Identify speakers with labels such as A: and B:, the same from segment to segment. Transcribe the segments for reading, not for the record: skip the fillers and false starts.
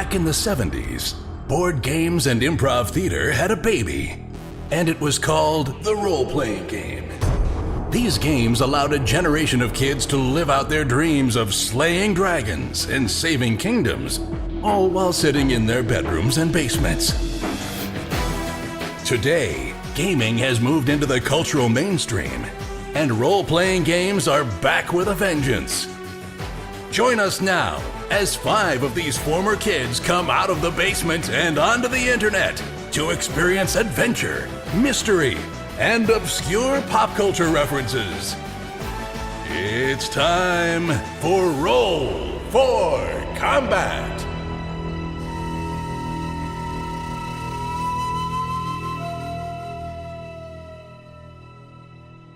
A: Back in the 70s, board games and improv theater had a baby, and it was called the role-playing game. These games allowed a generation of kids to live out their dreams of slaying dragons and saving kingdoms, all while sitting in their bedrooms and basements. Today, gaming has moved into the cultural mainstream, and role-playing games are back with a vengeance. Join us now as 5 of these former kids come out of the basement and onto the internet to experience adventure, mystery, and obscure pop culture references. It's time for Roll for Combat!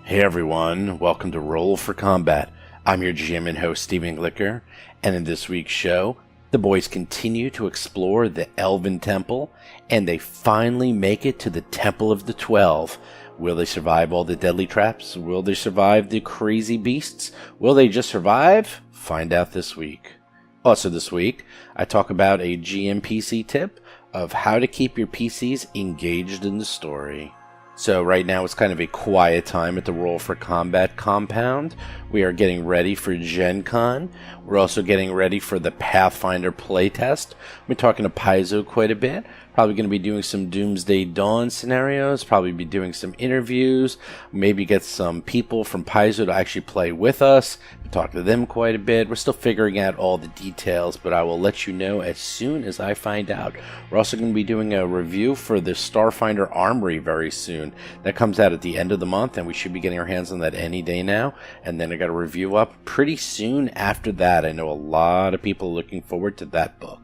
B: Hey everyone, welcome to Roll for Combat. I'm your GM and host, Steven Glicker, and in this week's show, the boys continue to explore the Elven Temple, and they finally make it to the Temple of the 12. Will they survive all the deadly traps? Will they survive the crazy beasts? Will they just survive? Find out this week. Also this week, I talk about a GM PC tip of how to keep your PCs engaged in the story. So right now it's kind of a quiet time at the Roll for Combat compound. We are getting ready for Gen Con. We're also getting ready for the Pathfinder playtest. We're talking to Paizo quite a bit. Probably going to be doing some Doomsday Dawn scenarios. Probably be doing some interviews. Maybe get some people from Paizo to actually play with us. Talk to them quite a bit. We're still figuring out all the details, but I will let you know as soon as I find out. We're also going to be doing a review for the Starfinder Armory very soon. That comes out at the end of the month, and we should be getting our hands on that any day now. And then I got a review up pretty soon after that. I know a lot of people are looking forward to that book.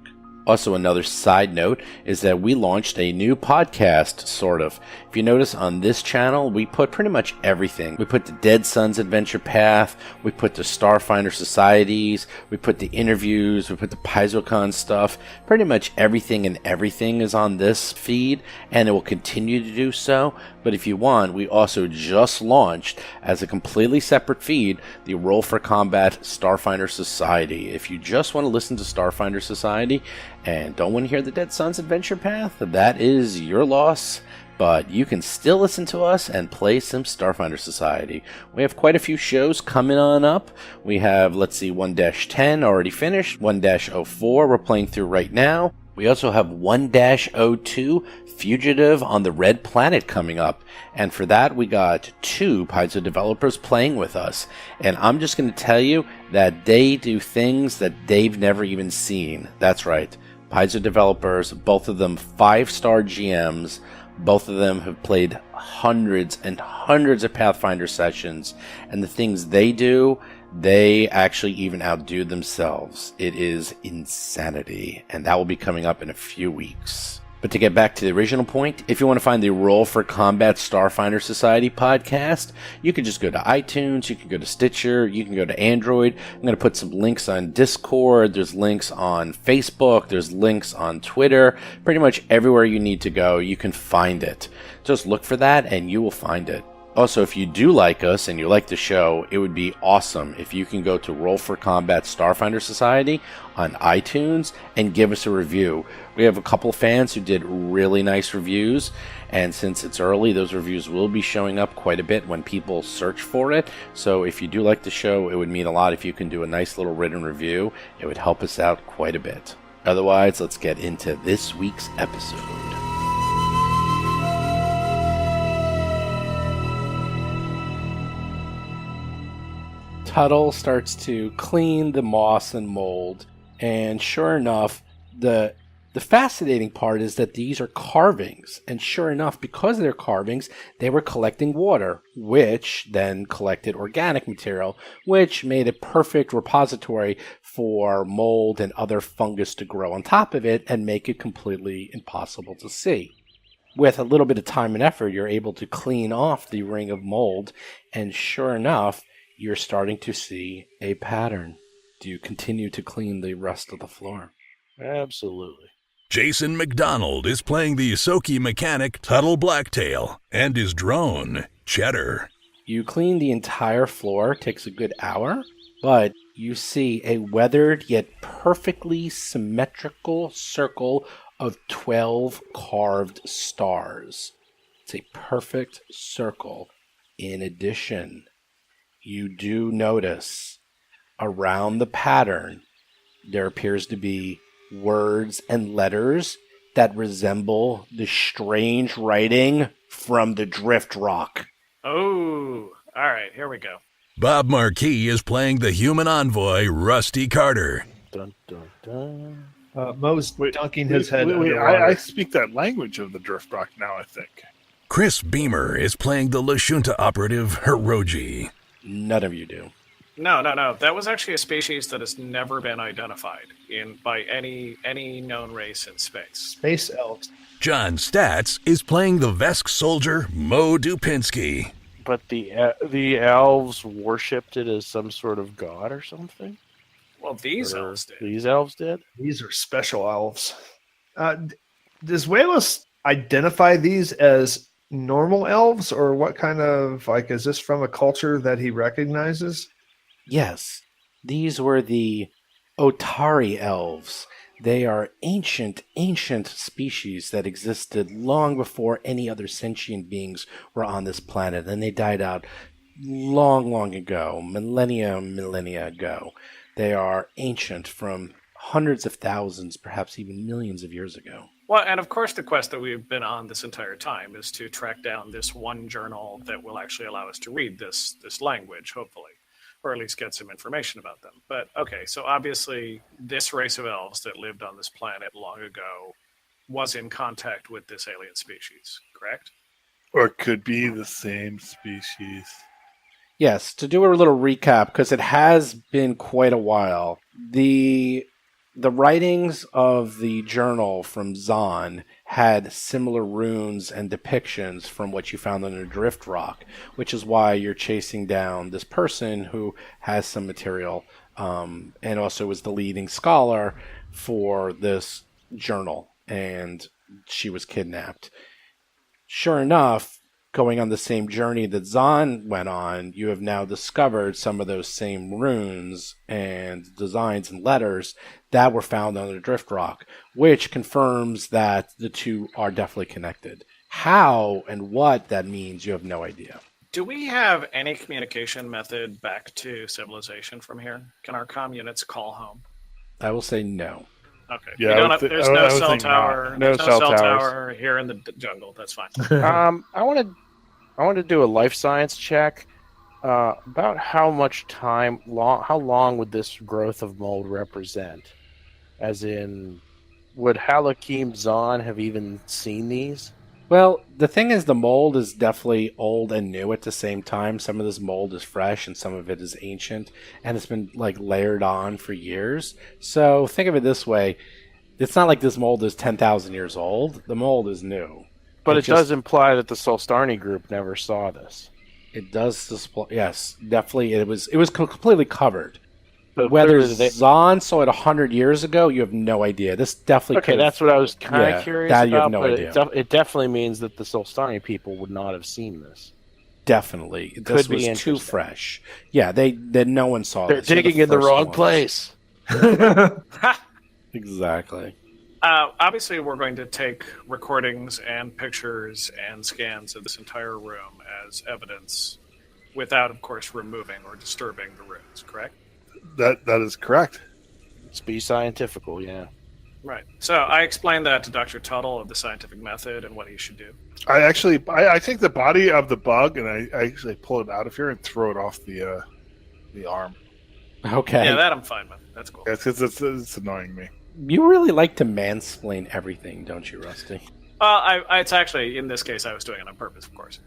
B: Also, another side note is that we launched a new podcast, sort of. If you notice on this channel, we put pretty much everything. We put the Dead Sons Adventure Path, we put the Starfinder Societies, we put the interviews, we put the PaizoCon stuff. Pretty much everything and everything is on this feed, and it will continue to do so. But if you want, we also just launched, as a completely separate feed, the Roll for Combat Starfinder Society. If you just want to listen to Starfinder Society and don't want to hear the Dead Sons Adventure Path, that is your loss. But you can still listen to us and play some Starfinder Society. We have quite a few shows coming on up. We have, 1-10 already finished, 1-04 we're playing through right now. We also have 1-02 Fugitive on the Red Planet coming up. And for that, we got 2 Paizo developers playing with us. And I'm just going to tell you that they do things that they've never even seen. That's right. Paizo developers, both of them 5-star GMs. Both of them have played hundreds and hundreds of Pathfinder sessions. And the things they do, they actually even outdo themselves. It is insanity, and that will be coming up in a few weeks. But to get back to the original point, if you want to find the Roll for Combat Starfinder Society podcast, you can just go to iTunes, you can go to Stitcher, you can go to Android. I'm going to put some links on Discord, there's links on Facebook, there's links on Twitter. Pretty much everywhere you need to go, you can find it. Just look for that and you will find it. Also, if you do like us and you like the show, it would be awesome if you can go to Roll for Combat Starfinder Society on iTunes and give us a review. We have a couple fans who did really nice reviews, and since it's early, those reviews will be showing up quite a bit when people search for it. So if you do like the show, it would mean a lot if you can do a nice little written review. It would help us out quite a bit. Otherwise, let's get into this week's episode. Tuttle starts to clean the moss and mold, and sure enough, the fascinating part is that these are carvings, and sure enough, because they're carvings, they were collecting water, which then collected organic material, which made a perfect repository for mold and other fungus to grow on top of it and make it completely impossible to see. With a little bit of time and effort, you're able to clean off the ring of mold, and sure enough, you're starting to see a pattern. Do you continue to clean the rest of the floor?
C: Absolutely.
A: Jason McDonald is playing the Isoki mechanic Tuttle Blacktail and his drone, Cheddar.
B: You clean the entire floor, takes a good hour. but you see a weathered yet perfectly symmetrical circle of 12 carved stars. It's a perfect circle. In addition, you do notice around the pattern there appears to be words and letters that resemble the strange writing from the Drift Rock.
C: Oh, all right, here we go.
A: Bob Marquis is playing the human envoy, Rusty Carter.
B: Dun, dun, dun.
D: Mo's dunking his head underwater.
E: I speak that language of the Drift Rock now, I think.
A: Chris Beamer is playing the Lashunta operative, Hiroji.
B: None of you do.
C: No. That was actually a species that has never been identified by any known race in space.
D: Space elves.
A: John Statz is playing the Vesk soldier, Mo Dupinsky.
F: But the elves worshipped it as some sort of god or something?
C: Well, these elves did.
F: These elves did?
D: These are special elves. Does Wayless identify these as normal elves, or what kind of, is this from a culture that he recognizes?
B: Yes, these were the Otari elves. They are ancient species that existed long before any other sentient beings were on this planet, and they died out long ago, millennia ago. They are ancient from hundreds of thousands, perhaps even millions of years ago.
C: Well, and of course the quest that we've been on this entire time is to track down this one journal that will actually allow us to read this language, hopefully, or at least get some information about them. But okay, so obviously this race of elves that lived on this planet long ago was in contact with this alien species, correct?
E: Or it could be the same species.
B: Yes, to do a little recap, because it has been quite a while, the writings of the journal from Zahn had similar runes and depictions from what you found on the Drift Rock, which is why you're chasing down this person who has some material and also was the leading scholar for this journal, and she was kidnapped. Sure enough, going on the same journey that Zahn went on, you have now discovered some of those same runes and designs and letters that were found on the Drift Rock, which confirms that the two are definitely connected. How and what that means, you have no idea.
C: Do we have any communication method back to civilization from here? Can our comm units call home?
B: I will say no.
C: Okay.
E: Yeah,
C: There's no cell tower.
F: No
C: There's
F: cell
C: cell
F: towers.
C: tower here in the jungle. That's fine.
F: I want to do a life science check about how long would this growth of mold represent? As in, would Halakim Zahn have even seen these?
B: Well, the thing is, the mold is definitely old and new at the same time. Some of this mold is fresh and some of it is ancient, and it's been layered on for years. So think of it this way. It's not like this mold is 10,000 years old. The mold is new.
F: But it does imply that the Solstarni group never saw this.
B: It does display, yes, definitely. It was completely covered.
F: But
B: whether Zahn saw it 100 years ago, you have no idea. This definitely
F: okay. That's what I was kind of curious
B: that
F: about.
B: You have no
F: but
B: idea.
F: It definitely means that the Solstarni people would not have seen this.
B: Definitely, this was too fresh. Yeah, no one saw.
F: They're
B: this.
F: digging in the wrong place.
B: Exactly.
C: Obviously, we're going to take recordings and pictures and scans of this entire room as evidence without, of course, removing or disturbing the runes, correct?
E: That is correct.
F: Let's be scientifical, yeah.
C: Right. So I explained that to Dr. Tuttle of the scientific method and what he should do.
E: I take the body of the bug and I actually pull it out of here and throw it off the arm.
B: Okay.
C: Yeah, that I'm fine with. That's cool.
E: Yeah, it's annoying me.
B: You really like to mansplain everything, don't you, Rusty?
C: It's actually, in this case, I was doing it on purpose, of course.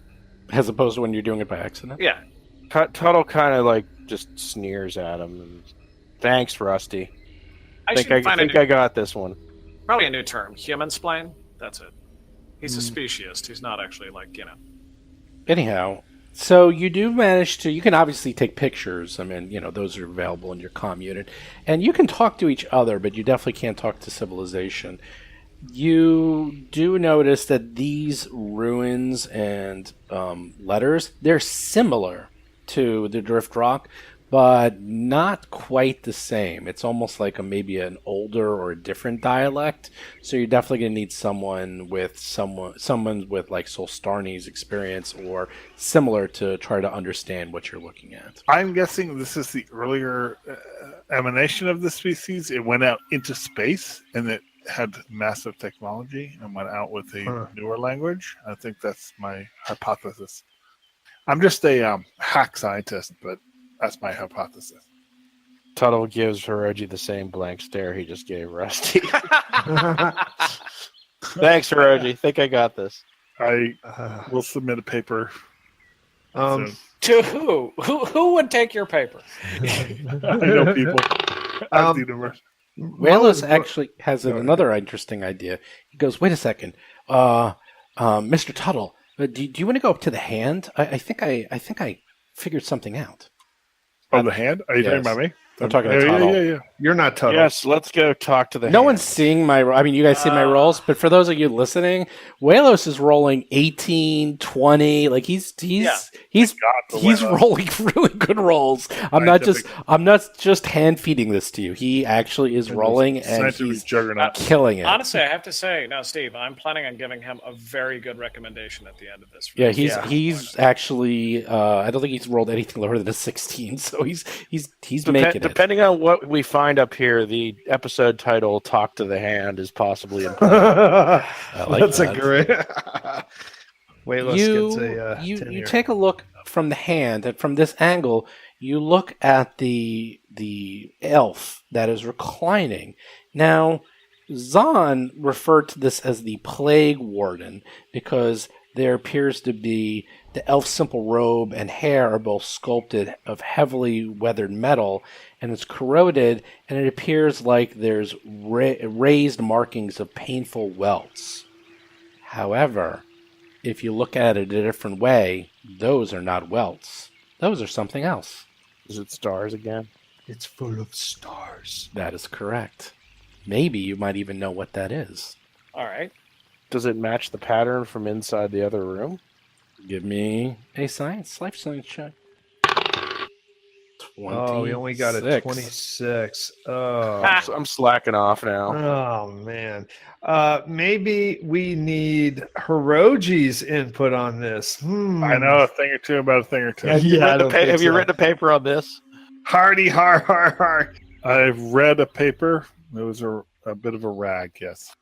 B: As opposed to when you're doing it by accident?
C: Yeah.
F: Tuttle kind of just sneers at him. And, thanks, Rusty. I think I got this one.
C: Probably a new term. Human-splain? That's it. He's a speciesist. He's not actually
B: Anyhow, so you do manage to, you can obviously take pictures. I mean, those are available in your comm unit. And you can talk to each other, but you definitely can't talk to civilization. You do notice that these ruins and letters, they're similar to the Drift Rock, but not quite the same. It's almost like maybe an older or a different dialect. So you're definitely going to need someone with like Solstarny's experience or similar to try to understand what you're looking at.
E: I'm guessing this is the earlier emanation of the species. It went out into space and it had massive technology and went out with a newer language. I think that's my hypothesis. I'm just a hack scientist, but that's my hypothesis.
F: Tuttle gives Hiroji the same blank stare he just gave Rusty. Thanks, Hiroji. Think I got this.
E: I will submit a paper.
D: Um,
C: To who? Who would take your paper?
E: I know people at the universe.
B: Walos actually has another interesting idea. He goes, "Wait a second, Mr. Tuttle, do you want to go up to the hand? I think I figured something out."
E: Oh, the hand? Are you talking
B: Yes.
E: about me?
B: I'm talking about Tuttle.
E: Yeah.
D: You're not Tuttle.
F: Yes, let's go talk to the
B: No
F: hand.
B: one's seeing my. I mean, you guys see my rolls, but for those of you listening, Walos is rolling 18, 20. Like he's rolling really good rolls. I'm not just hand feeding this to you. He actually is rolling and
E: Scientific
B: he's
E: juggernaut.
B: killing it.
C: Honestly, I have to say, now, Steve, I'm planning on giving him a very good recommendation at the end of this.
B: Yeah, he's actually. I don't think he's rolled anything lower than a 16. So he's making it.
F: Depending on what we find up here, the episode title "Talk to the Hand" is possibly important.
B: I like
D: That's
B: that.
D: a great. Wayless gets a
B: you
D: 10 here.
B: take a look from the hand, and from this angle, you look at the elf that is reclining. Now, Zahn referred to this as the Plague Warden because there appears to be the elf's simple robe and hair are both sculpted of heavily weathered metal, and it's corroded, and it appears like there's raised markings of painful welts. However, if you look at it a different way, those are not welts. Those are something else.
F: Is it stars again?
D: It's full of stars.
B: That is correct. Maybe you might even know what that is.
C: All right.
F: Does it match the pattern from inside the other room?
B: Give me a life science check. 26.
D: Oh, we only got a 26. Oh,
F: I'm slacking off now.
D: oh man. Maybe we need Hiroji's input on this.
E: I know a thing or two about a thing or two.
D: Yeah, I don't think
F: Have you
D: so.
F: written a paper on this?
D: Hardy har.
E: I've read a paper. It was a bit of a rag, yes.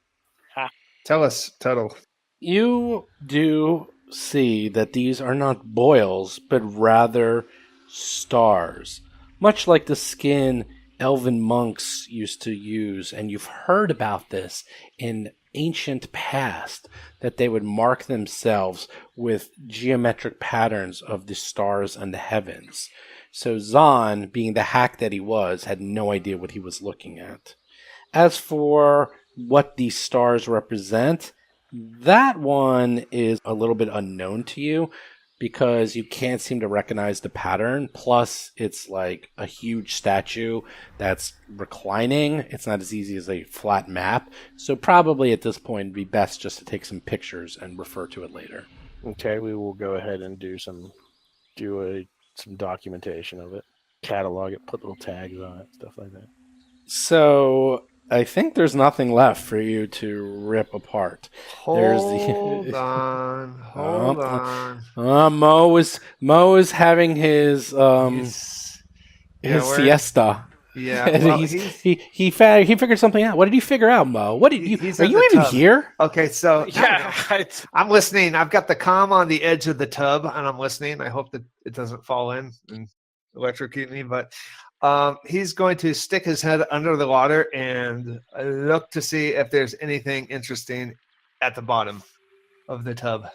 D: Tell us, Tuttle.
B: You do see that these are not boils, but rather stars. Much like the skin elven monks used to use, and you've heard about this in ancient past, that they would mark themselves with geometric patterns of the stars and the heavens. So Zahn, being the hack that he was, had no idea what he was looking at. As for what these stars represent, that one is a little bit unknown to you because you can't seem to recognize the pattern. Plus, it's like a huge statue that's reclining. It's not as easy as a flat map. So probably at this point, it'd be best just to take some pictures and refer to it later.
F: Okay, we will go ahead and do some documentation of it, catalog it, put little tags on it, stuff like that.
B: So I think there's nothing left for you to rip apart.
D: Hold on.
B: Mo is having his siesta.
D: Yeah,
B: And
D: well,
B: he figured something out. What did you figure out, Mo? What did you?
D: he's
B: Are
D: in
B: you
D: the
B: even
D: tub.
B: here?
D: Okay, so
C: Yeah.
D: I'm listening. I've got the comm on the edge of the tub, and I'm listening. I hope that it doesn't fall in and electrocute me. But he's going to stick his head under the water and look to see if there's anything interesting at the bottom of the tub.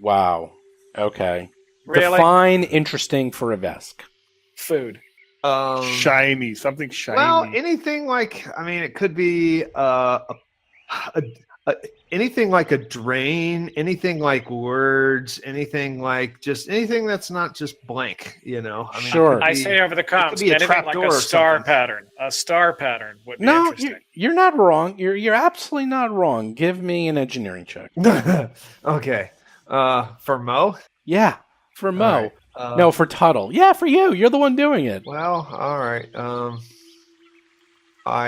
B: Wow. Okay.
C: Really?
B: Define interesting for a Vesk.
C: Food.
E: Shiny, something shiny.
D: Well, anything like, I mean, it could be anything like a drain, anything like words, anything like just anything that's not just blank, you know. I mean,
B: Sure.
D: it could
C: I
D: be-
C: say over the comms,
D: be a
C: anything like
D: trapdoor
C: a
D: or
C: star
D: something.
C: pattern. A star pattern would be
B: No,
C: interesting.
B: you're not wrong. You're absolutely not wrong. Give me an engineering check.
D: Okay. For Mo?
B: Yeah, for Mo.
D: All right.
B: No, for Tuttle. Yeah, for you. You're the one doing it.
D: Well, all right.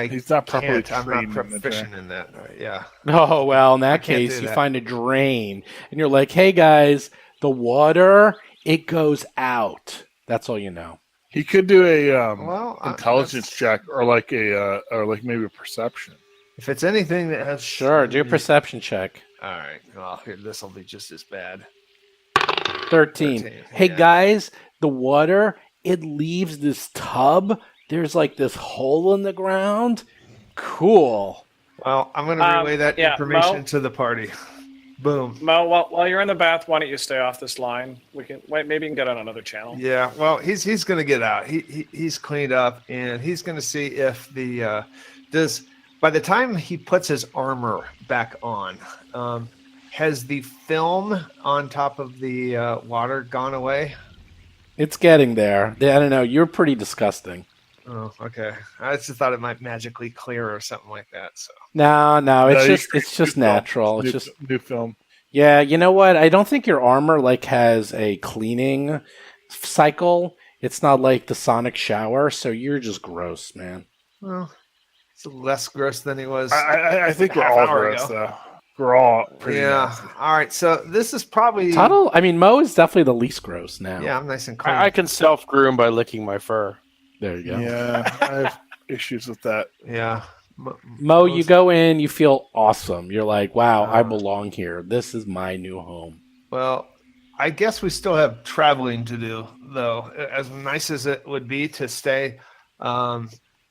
E: He's not properly
D: I'm not
E: trained in the
D: proficient in that. Yeah.
B: Oh, well, in that
D: can't
B: case,
D: do
B: you
D: that.
B: find a drain. And you're like, hey, guys, the water, it goes out. That's all you know.
E: He could do a
D: Well,
E: intelligence
D: that's-
E: check or like maybe a perception.
D: If it's anything that has
B: Sure, do a perception check.
D: All right. Well, here, this will be just as bad.
B: 13.
D: 13,
B: Hey,
D: yeah.
B: guys, the water, it leaves this tub. There's like this hole in the ground. Cool.
D: Well, I'm going to relay that
C: yeah,
D: information
C: Mo?
D: to the party. Boom.
C: Mo, while you're in the bath, why don't you stay off this line? We can maybe you can get on another channel.
D: Yeah. Well, he's going to get out. He's cleaned up, and he's going to see if the by the time he puts his armor back on, has the film on top of the water gone away?
B: It's getting there. I don't know. You're pretty disgusting.
D: Oh, okay. I just thought it might magically clear or something like that. So
B: No, it's
E: you-
B: just
E: new
B: natural.
E: Film.
B: It's just
E: New film.
B: yeah. You know what? I don't think your armor like has a cleaning cycle. It's not like the sonic shower, so you're just gross, man.
D: well, it's less gross than he was.
E: I think we're
D: half
E: all
D: hour
E: gross
D: ago.
E: though. We're all pretty
D: Yeah.
E: nasty.
D: All right. So this is probably
B: Tuttle. I mean, Mo is definitely the least gross now.
D: Yeah, I'm nice and clean.
F: I can self-groom by licking my fur.
B: There you go.
E: Yeah, I have issues with that.
D: Yeah.
B: Mo, you go in, you feel awesome. You're like, wow, I
D: Uh,
B: belong here. This is my new home.
D: Well, I guess we still have traveling to do, though. As nice as it would be to stay,
E: I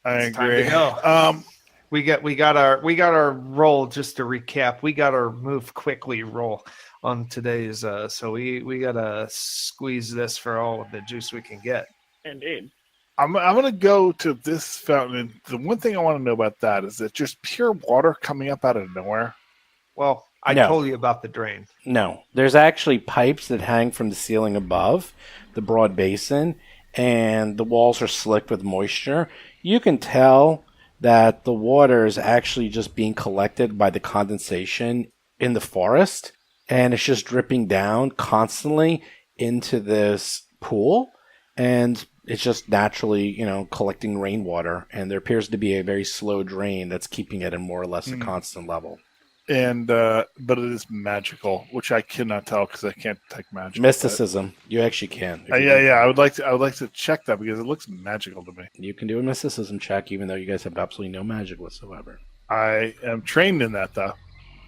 D: It's time
E: agree.
D: to go. we got our roll. Just to recap, we got our move quickly roll on today's. So we gotta squeeze this for all of the juice we can get.
C: Indeed.
E: I'm gonna go to this fountain. And the one thing I want to know about that is it just pure water coming up out of nowhere?
D: Well, I
B: No.
D: told you about the drain.
B: No, there's actually pipes that hang from the ceiling above the broad basin, and the walls are slick with moisture. You can tell that the water is actually just being collected by the condensation in the forest, and it's just dripping down constantly into this pool, and it's just naturally, collecting rainwater, and there appears to be a very slow drain that's keeping it at more or less a constant level.
E: And but it is magical, which I cannot tell because I can't take magic.
B: Mysticism, you actually can. If you
E: Yeah. I would like to check that because it looks magical to me.
B: You can do a mysticism check, even though you guys have absolutely no magic whatsoever.
E: I am trained in that though.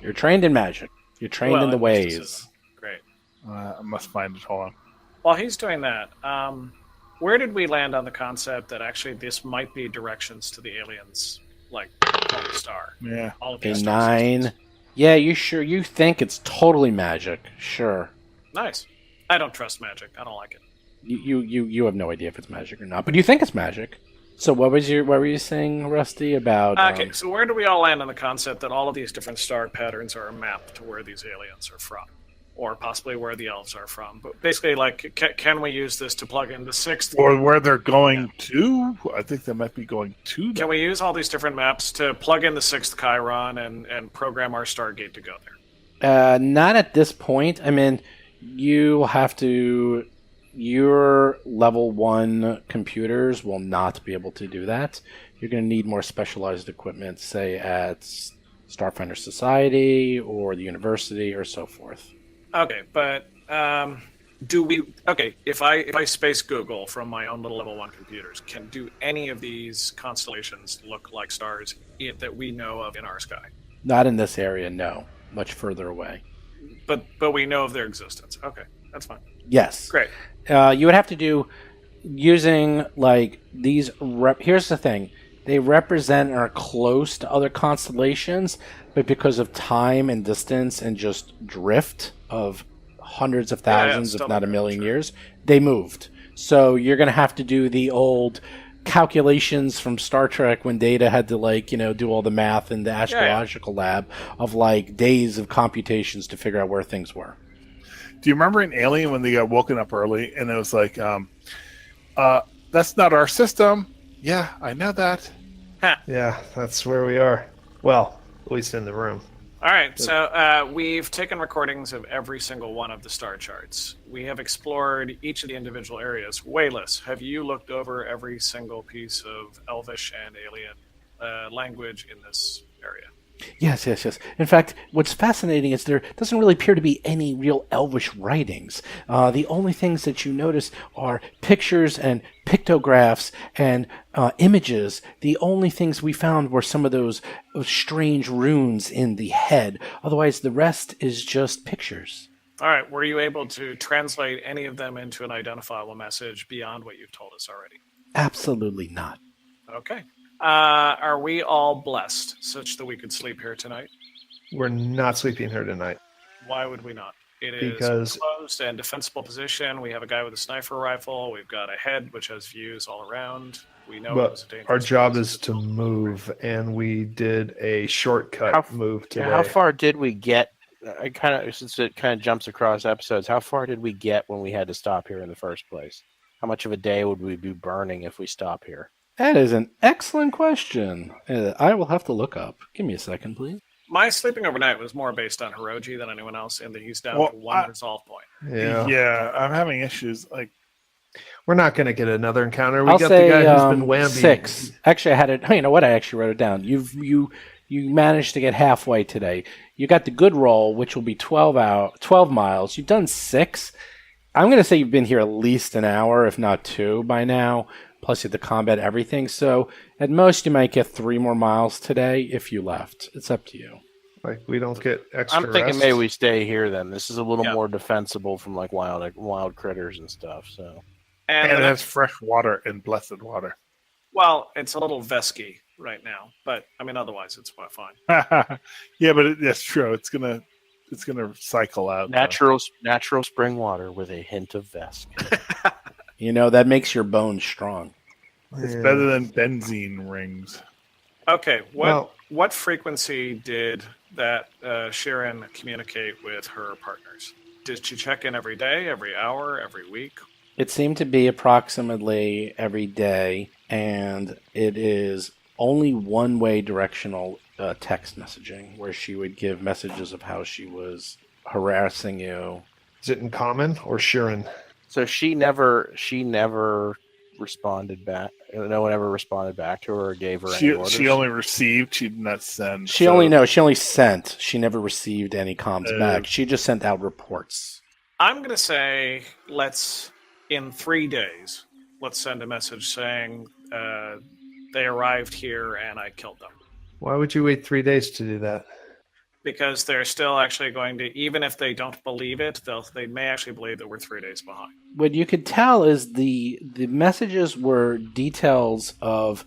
B: You're trained in magic. You're trained
C: Well,
B: in the
C: in
B: ways.
C: mysticism. Great.
E: I must find it. Hold on.
C: While he's doing that, where did we land on the concept that actually this might be directions to the aliens, like home star?
E: Yeah.
C: All of
B: A
C: these star
B: 9.
C: systems.
B: Yeah, you sure? You think it's totally magic? Sure.
C: Nice. I don't trust magic. I don't like it.
B: You have no idea if it's magic or not, but you think it's magic. So what were you saying, Rusty, about?
C: Okay, so where do we all land on the concept that all of these different star patterns are a map to where these aliens are from? Or possibly where the elves are from. But basically, like, can we use this to plug in the sixth?
E: Or where they're going to? I think they might be going to. Them.
C: Can we use all these different maps to plug in the sixth Chiron and program our Stargate to go there?
B: Not at this point. I mean, you have to. Your level 1 computers will not be able to do that. You're going to need more specialized equipment, say at Starfinder Society or the university or so forth.
C: Okay, but do we? Okay, if I space Google from my own little level 1 computers, do any of these constellations look like stars that we know of in our sky?
B: Not in this area, no. Much further away.
C: But we know of their existence. Okay, that's fine.
B: Yes.
C: Great.
B: You would have to do using like these. Here's the thing: they represent and are close to other constellations, but because of time and distance and just drift of hundreds of thousands, if not a million years, they moved. So you're going to have to do the old calculations from Star Trek when Data had to do all the math in the astrological lab of like days of computations to figure out where things were.
E: Do you remember in Alien when they got woken up early and it was like, that's not our system? Yeah, I know that.
D: Yeah, that's where we are. Well, at least in the room.
C: All right, so we've taken recordings of every single one of the star charts. We have explored each of the individual areas. Wayless, have you looked over every single piece of Elvish and alien language in this area?
B: Yes. In fact, what's fascinating is there doesn't really appear to be any real Elvish writings. The only things that you notice are pictures and pictographs and images. The only things we found were some of those strange runes in the head. Otherwise, the rest is just pictures.
C: All right, were you able to translate any of them into an identifiable message beyond what you've told us already?
B: Absolutely not.
C: Okay. Are we all blessed such that we could sleep here tonight?
D: We're not sleeping here tonight.
C: Why would we not? It is
D: Because-
C: a closed and defensible position. We have a guy with a sniper rifle. We've got a head which has views all around. We know it was a
D: But
C: dangerous
D: our job
C: place.
D: is to move, and we did a shortcut move today.
F: How far did we get? Since it kind of jumps across episodes, how far did we get when we had to stop here in the first place? How much of a day would we be burning if we stop here?
B: That is an excellent question. I will have to look up. Give me a second, please.
C: My sleeping overnight was more based on Hiroji than anyone else, in that he's down to one resolve point.
D: Yeah.
E: I'm having issues. Like,
D: We're not going to get another encounter. We
B: I'll
D: got
B: say
D: the guy who's been whammy.
B: 6. Actually, I had it. You know what? I actually wrote it down. You managed to get halfway today. You got the good roll, which will be 12 miles. You've done 6. I'm going to say you've been here at least an hour, if not 2 by now. Plus you have to combat everything. So at most you might get 3 more miles today if you left. It's up to you.
D: Like, we don't get extra
F: I'm thinking
D: rest.
F: maybe we stay here then. This is a little
C: Yeah.
F: more defensible from like wild critters and stuff. So
C: And
E: and it has fresh water and blessed water.
C: well, it's a little vesky right now, but I mean, otherwise it's quite fine.
E: Yeah, but that's true. It's gonna cycle out.
F: natural spring water with a hint of Vesk.
B: You know, that makes your bones strong.
E: It's better than benzene rings.
C: Okay,
D: Well-
C: what frequency did that Sharon communicate with her partners? Did she check in every day, every hour, every week?
B: It seemed to be approximately every day, and it is only one-way directional text messaging, where she would give messages of how she was harassing you.
D: Is it in common or Sharon?
F: So she never responded back. No one ever responded back to her or gave her any orders.
E: She only received. She did not send.
B: She only sent. She never received any comms back. She just sent out reports.
C: I'm going to say in 3 days, let's send a message saying they arrived here and I killed them.
D: Why would you wait 3 days to do that?
C: Because they're still actually going to, even if they don't believe it, they may actually believe that we're 3 days behind.
B: What you could tell is the messages were details of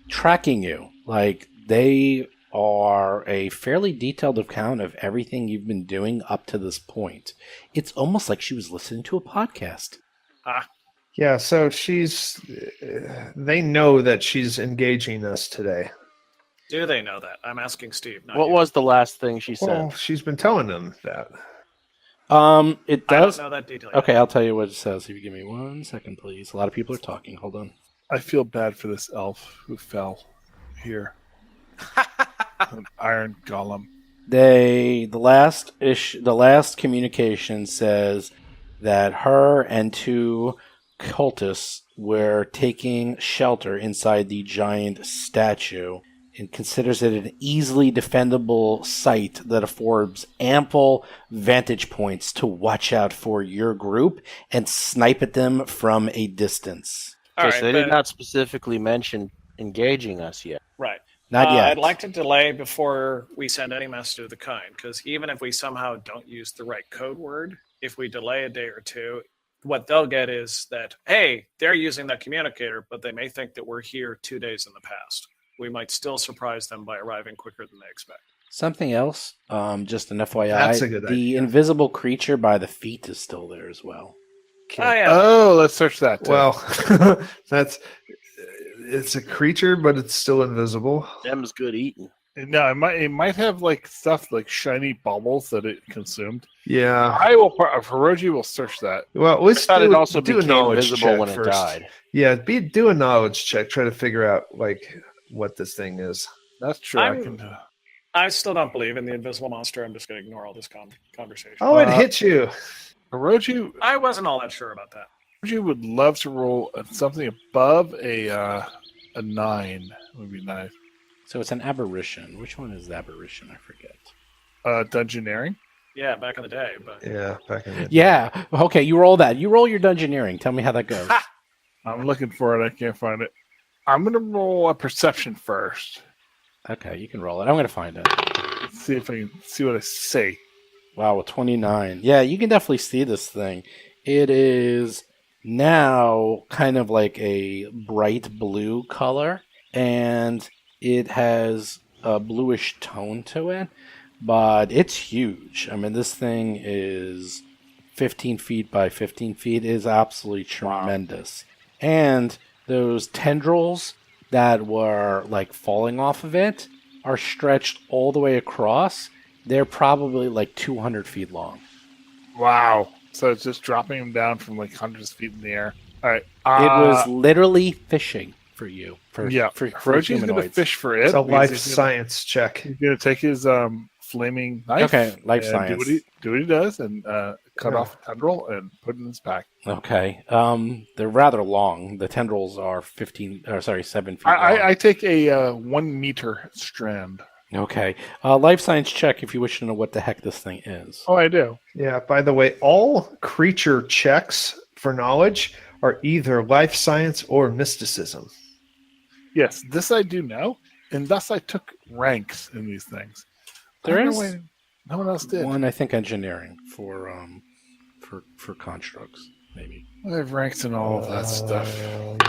B: tracking you. Like, they are a fairly detailed account of everything you've been doing up to this point. It's almost like she was listening to a podcast.
D: Yeah, so they know that she's engaging us today.
C: Do they know that? I'm asking Steve. Not
F: What
C: you.
F: was the last thing she said?
D: Well, she's been telling them that.
B: It
C: I
B: does.
C: don't know that detail yet.
B: Okay, I'll tell you what it says. If you give me 1 second, please. A lot of people are talking. Hold on.
E: I feel bad for this elf who fell here. An iron golem.
B: The last communication says that her and 2 cultists were taking shelter inside the giant statue, and considers it an easily defendable site that affords ample vantage points to watch out for your group and snipe at them from a distance.
C: All
F: Okay,
C: right,
F: so they did
C: but-
F: not specifically mention engaging us yet.
C: Right.
B: Not yet.
C: I'd like to delay before we send any message of the kind, because even if we somehow don't use the right code word, if we delay a day or two, what they'll get is that, hey, they're using that communicator, but they may think that we're here 2 days in the past. We might still surprise them by arriving quicker than they expect.
B: Something else, just an FYI,
D: That's a good
B: the
D: idea.
B: invisible creature by the feet is still there as well.
C: Oh, yeah.
E: Oh, let's search that. Too.
D: Well, it's a creature, but it's still invisible.
F: Them's good eating.
E: no, it might have like stuff like shiny bubbles that it consumed.
D: Yeah.
E: Hiroji will search that.
D: Well, let's
F: I thought it also
D: do a
F: became
D: knowledge
F: visible
D: check
F: when it
D: first.
F: died.
D: Yeah, do a knowledge check. Try to figure out like what this thing is.
E: That's true. I
C: I'm-
E: can.
C: I still don't believe in the invisible monster. I'm just going to ignore all this conversation.
D: Oh, it hit you.
E: Orochi
C: I wasn't all that sure about that.
E: would love to roll something above a 9. Would be nice.
B: So it's an aberration. Which one is the aberration? I forget.
E: Dungeoneering.
C: Yeah, back in the day, but
D: Yeah, back in the
B: Yeah. Okay, you roll that. You roll your dungeoneering. Tell me how that goes.
E: I'm looking for it. I can't find it. I'm gonna roll a perception first.
B: Okay, you can roll it. I'm going to find it.
E: Let's see if I can see what I say.
B: Wow, a 29. Yeah, you can definitely see this thing. It is now kind of like a bright blue color, and it has a bluish tone to it, but it's huge. I mean, this thing is 15 feet by 15 feet. It is absolutely tremendous. And those tendrils that were like falling off of it are stretched all the way across. They're probably like 200 feet long.
E: Wow. So it's just dropping them down from like hundreds of feet in the air. All right.
B: It was literally fishing for you. For
E: Orochi's going to
B: humanoids.
E: fish for it.
D: It's a
E: because
D: life
E: he's gonna-
D: science check.
E: He's going to take his flaming knife.
B: Okay, life
E: and
B: science.
E: Do what he does and cut off a tendril and put it in his pack.
B: Okay. They're rather long. The tendrils are 7 feet long.
E: I take a 1 meter strand.
B: Okay. Life science check if you wish to know what the heck this thing is.
E: Oh, I do.
D: Yeah, by the way, all creature checks for knowledge are either life science or mysticism.
E: Yes, this I do know, and thus I took ranks in these things.
B: There
E: I don't
B: is
E: know why no one else did.
B: one, I think, engineering for constructs, maybe.
E: I have ranks in all of that stuff.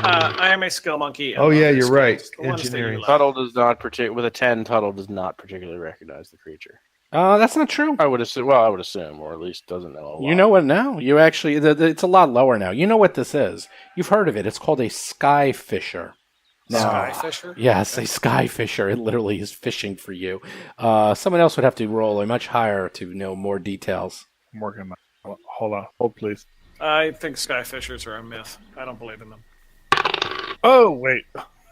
C: I am a skill monkey. and
D: Oh,
C: love
D: yeah,
C: the
D: you're
C: skills.
D: right.
C: The ones that you
D: Engineering.
C: like.
F: Tuttle does not with a 10. Tuttle does not particularly recognize the creature.
B: That's not true.
F: I would assume. Well, I would assume, or at least doesn't know a lot.
B: You know what now? You actually, it's a lot lower now. You know what this is. You've heard of it. It's called a sky fisher.
C: Sky fisher?
B: Yes, a sky fisher. It literally is fishing for you. Someone else would have to roll a much higher to know more details.
E: I'm working on it. Hold on. Hold, please.
C: I think sky fishers are a myth. I don't believe in them.
E: Oh, wait.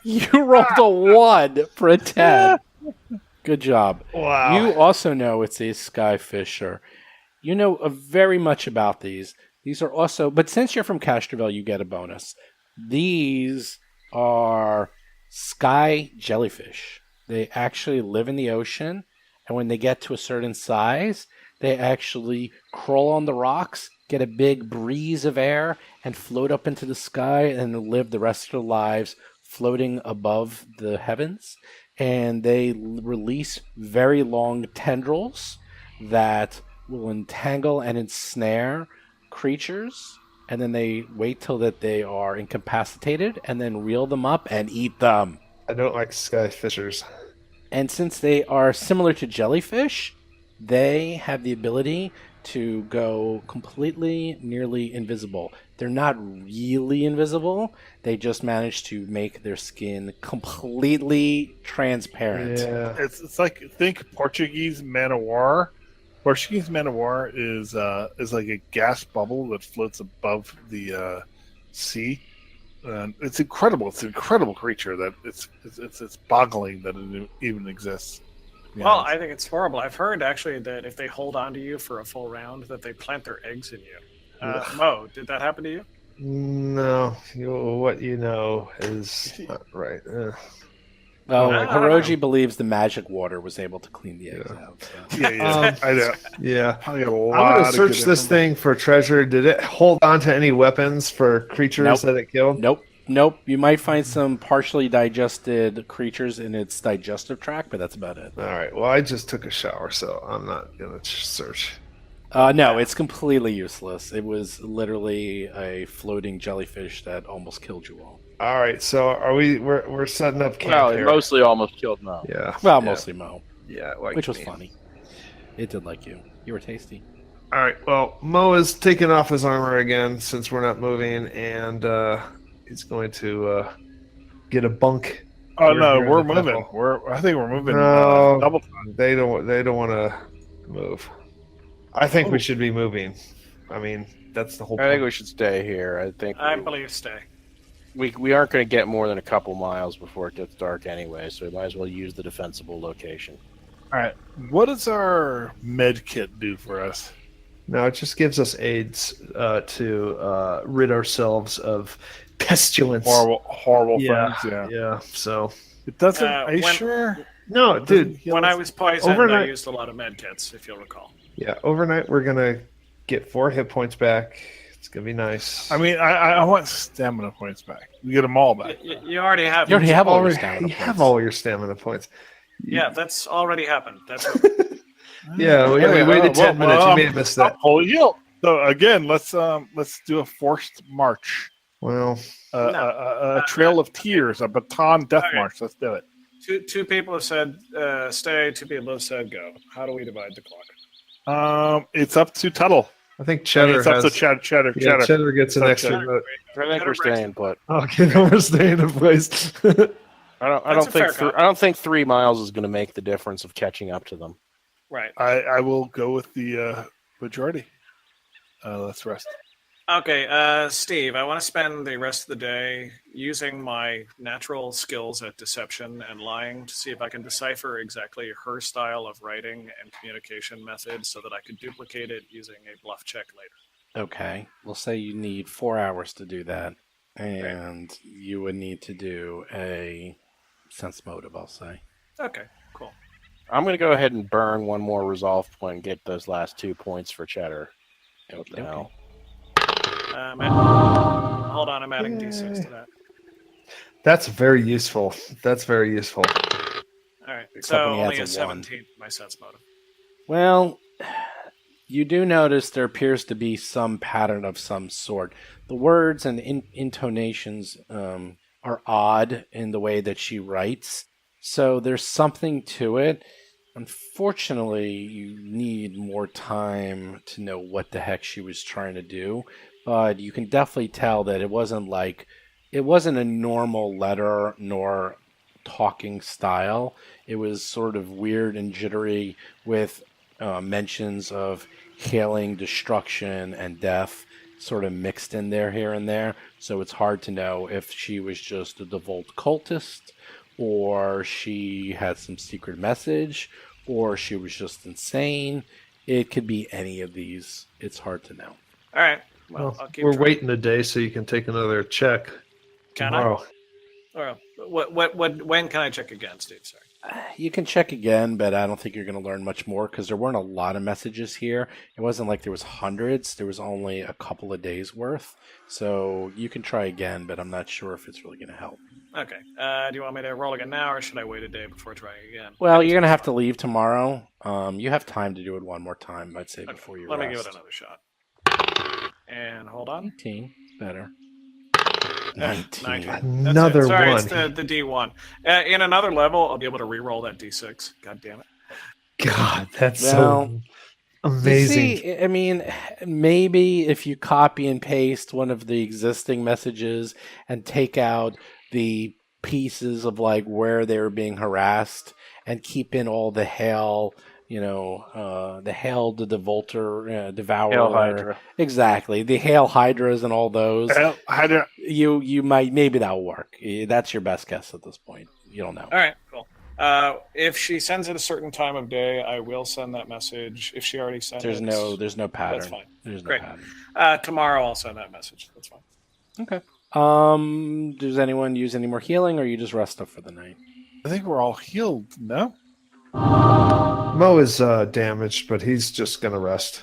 B: You rolled a 1 for a 10. Good job.
D: Wow.
B: You also know it's a sky fisher. You know very much about these. These are also, but since you're from Castroville, you get a bonus. These are sky jellyfish. They actually live in the ocean, and when they get to a certain size, they actually crawl on the rocks, get a big breeze of air, and float up into the sky and live the rest of their lives floating above the heavens. And they release very long tendrils that will entangle and ensnare creatures, and then they wait till that they are incapacitated and then reel them up and eat them.
D: I don't like sky fishers.
B: And since they are similar to jellyfish, they have the ability to go completely nearly invisible. They're not really invisible. They just manage to make their skin completely transparent.
D: Yeah.
E: It's like, think Portuguese man of war. Portuguese man of war is like a gas bubble that floats above the sea. And it's incredible. It's an incredible creature that it's boggling that it even exists. Yeah.
C: Well, I think it's horrible. I've heard actually that if they hold on to you for a full round, that they plant their eggs in you. Mo, did that happen to you?
D: No, what you know is not right.
B: Well,
C: I don't
B: Hiroji
C: know.
B: believes the magic water was able to clean the eggs out. So.
E: yeah, I know.
D: Yeah.
E: I got a lot
D: I'm going to
E: of
D: search
E: good
D: this
E: information.
D: thing for treasure. Did it hold on to any weapons for creatures
B: Nope.
D: that it killed?
B: Nope. You might find some partially digested creatures in its digestive tract, but that's about it.
D: All right. Well, I just took a shower, so I'm not going to search.
B: No, it's completely useless. It was literally a floating jellyfish that almost killed you all.
D: All right. So are we're setting up camp
F: Well, it
D: here?
F: mostly almost killed Mo.
D: Yeah.
B: Well,
D: yeah,
B: mostly Mo,
D: Yeah. Like
B: which was
D: me.
B: funny. It did like you. You were tasty.
D: All right. Well, Mo is taking off his armor again since we're not moving, and he's going to get a bunk.
E: Oh
D: We're
E: no,
D: here in
E: we're
D: the
E: moving.
D: temple.
E: I think we're moving
D: No.
E: double.
D: They don't want to move. I think we
E: Oh.
D: should be moving. I mean, that's the whole
F: I think
D: point.
F: we should stay here. I think
C: I believe stay.
F: we aren't going to get more than a couple miles before it gets dark anyway, so we might as well use the defensible location.
E: All right. What does our med kit do for us?
D: No, it just gives us aids to rid ourselves of pestilence.
E: Horrible
D: Yeah,
E: things. Yeah.
D: yeah. So
E: It doesn't. Are you
C: when-
E: sure?
D: no,
E: It doesn't
D: dude.
E: heal
C: When
E: us?
C: I was poisoned, I
D: Overnight-
C: used a lot of med kits, if you'll recall.
D: Yeah, overnight we're gonna get 4 hit points back. It's gonna be nice.
E: I mean, I want stamina points back. You get them all back.
C: You already have.
B: You already have all your
D: already
B: stamina
D: you
B: points.
D: have all your stamina points.
C: Yeah, that's already happened. That's
D: Yeah, we waited 10 minutes. You may have missed that.
E: Fully healed. So again, let's do a forced march.
D: Well,
E: A trail of tears, a baton death
C: Okay.
E: march. Let's do it.
C: two people have said stay. 2 people have said go. How do we divide the clock?
E: It's up to Tuttle.
D: I think
E: I mean,
D: Cheddar
E: it's up
D: has.
E: to Cheddar.
D: Yeah, Cheddar gets an
E: Cheddar.
D: extra vote.
F: I think we're staying put.
D: Okay, then we're staying in place.
F: I
C: That's
F: don't
C: a
F: think
C: fair
F: I don't think 3 miles is going to make the difference of catching up to them.
C: Right.
E: I will go with the majority. Let's rest.
C: Okay, Steve, I want to spend the rest of the day using my natural skills at deception and lying to see if I can decipher exactly her style of writing and communication method so that I could duplicate it using a bluff check later.
B: Okay. We'll say you need 4 hours to do that. And you would need to do a sense motive, I'll say.
C: Okay, cool.
F: I'm going to go ahead and burn one more resolve point and get those last 2 points for Cheddar.
B: Okay.
F: Now.
C: Hold on, I'm adding D6 to that.
D: That's very useful. That's very useful.
C: All right,
B: Except
C: so
B: when he
C: only
B: adds
C: a
B: a 1.
C: 17 my sense motive.
B: Well, you do notice there appears to be some pattern of some sort. The words and intonations are odd in the way that she writes, so there's something to it. Unfortunately, you need more time to know what the heck she was trying to do, but you can definitely tell that it wasn't a normal letter nor talking style. It was sort of weird and jittery with mentions of hailing destruction and death sort of mixed in there here and there. So it's hard to know if she was just a devout cultist, or she had some secret message, or she was just insane. It could be any of these. It's hard to know.
C: All right, well, I'll keep
D: We're
C: trying.
D: waiting a day so you can take another check
C: Can
D: tomorrow.
C: I? Or when can I check again, Steve? Sorry.
B: You can check again, but I don't think you're going to learn much more because there weren't a lot of messages here. It wasn't like there was hundreds. There was only a couple of days worth. So you can try again, but I'm not sure if it's really going to help.
C: Okay. Do you want me to roll again now, or should I wait a day before trying again?
B: Well, you're going to have to leave tomorrow. You have time to do it one more time, I'd say,
C: Okay,
B: before you
C: let
B: rest.
C: me give it another shot. And hold on.
B: 19. Better.
C: 19.
B: 19.
C: That's
D: Another
C: it. Sorry,
D: one.
C: it's the D1. In another level, I'll be able to re-roll that D6. God damn it.
D: God, that's
B: Well,
D: so amazing.
B: You see, I mean, maybe if you copy and paste one of the existing messages and take out the pieces of like where they were being harassed and keep in all the hail, the hail, the devourer,
F: Hail Hydra.
B: exactly, the hail hydras and all those.
E: Hydra.
B: You might, maybe that'll work. That's your best guess at this point. You don't know.
C: All right, cool. If she sends at a certain time of day, I will send that message. If she already sent
B: There's
C: it,
B: no pattern.
C: That's fine.
B: There's no
C: Great.
B: pattern.
C: Tomorrow I'll send that message. That's fine.
B: Okay. Does anyone use any more healing, or you just rest up for the night?
E: I think we're all healed. No.
D: Mo is damaged, but he's just gonna rest.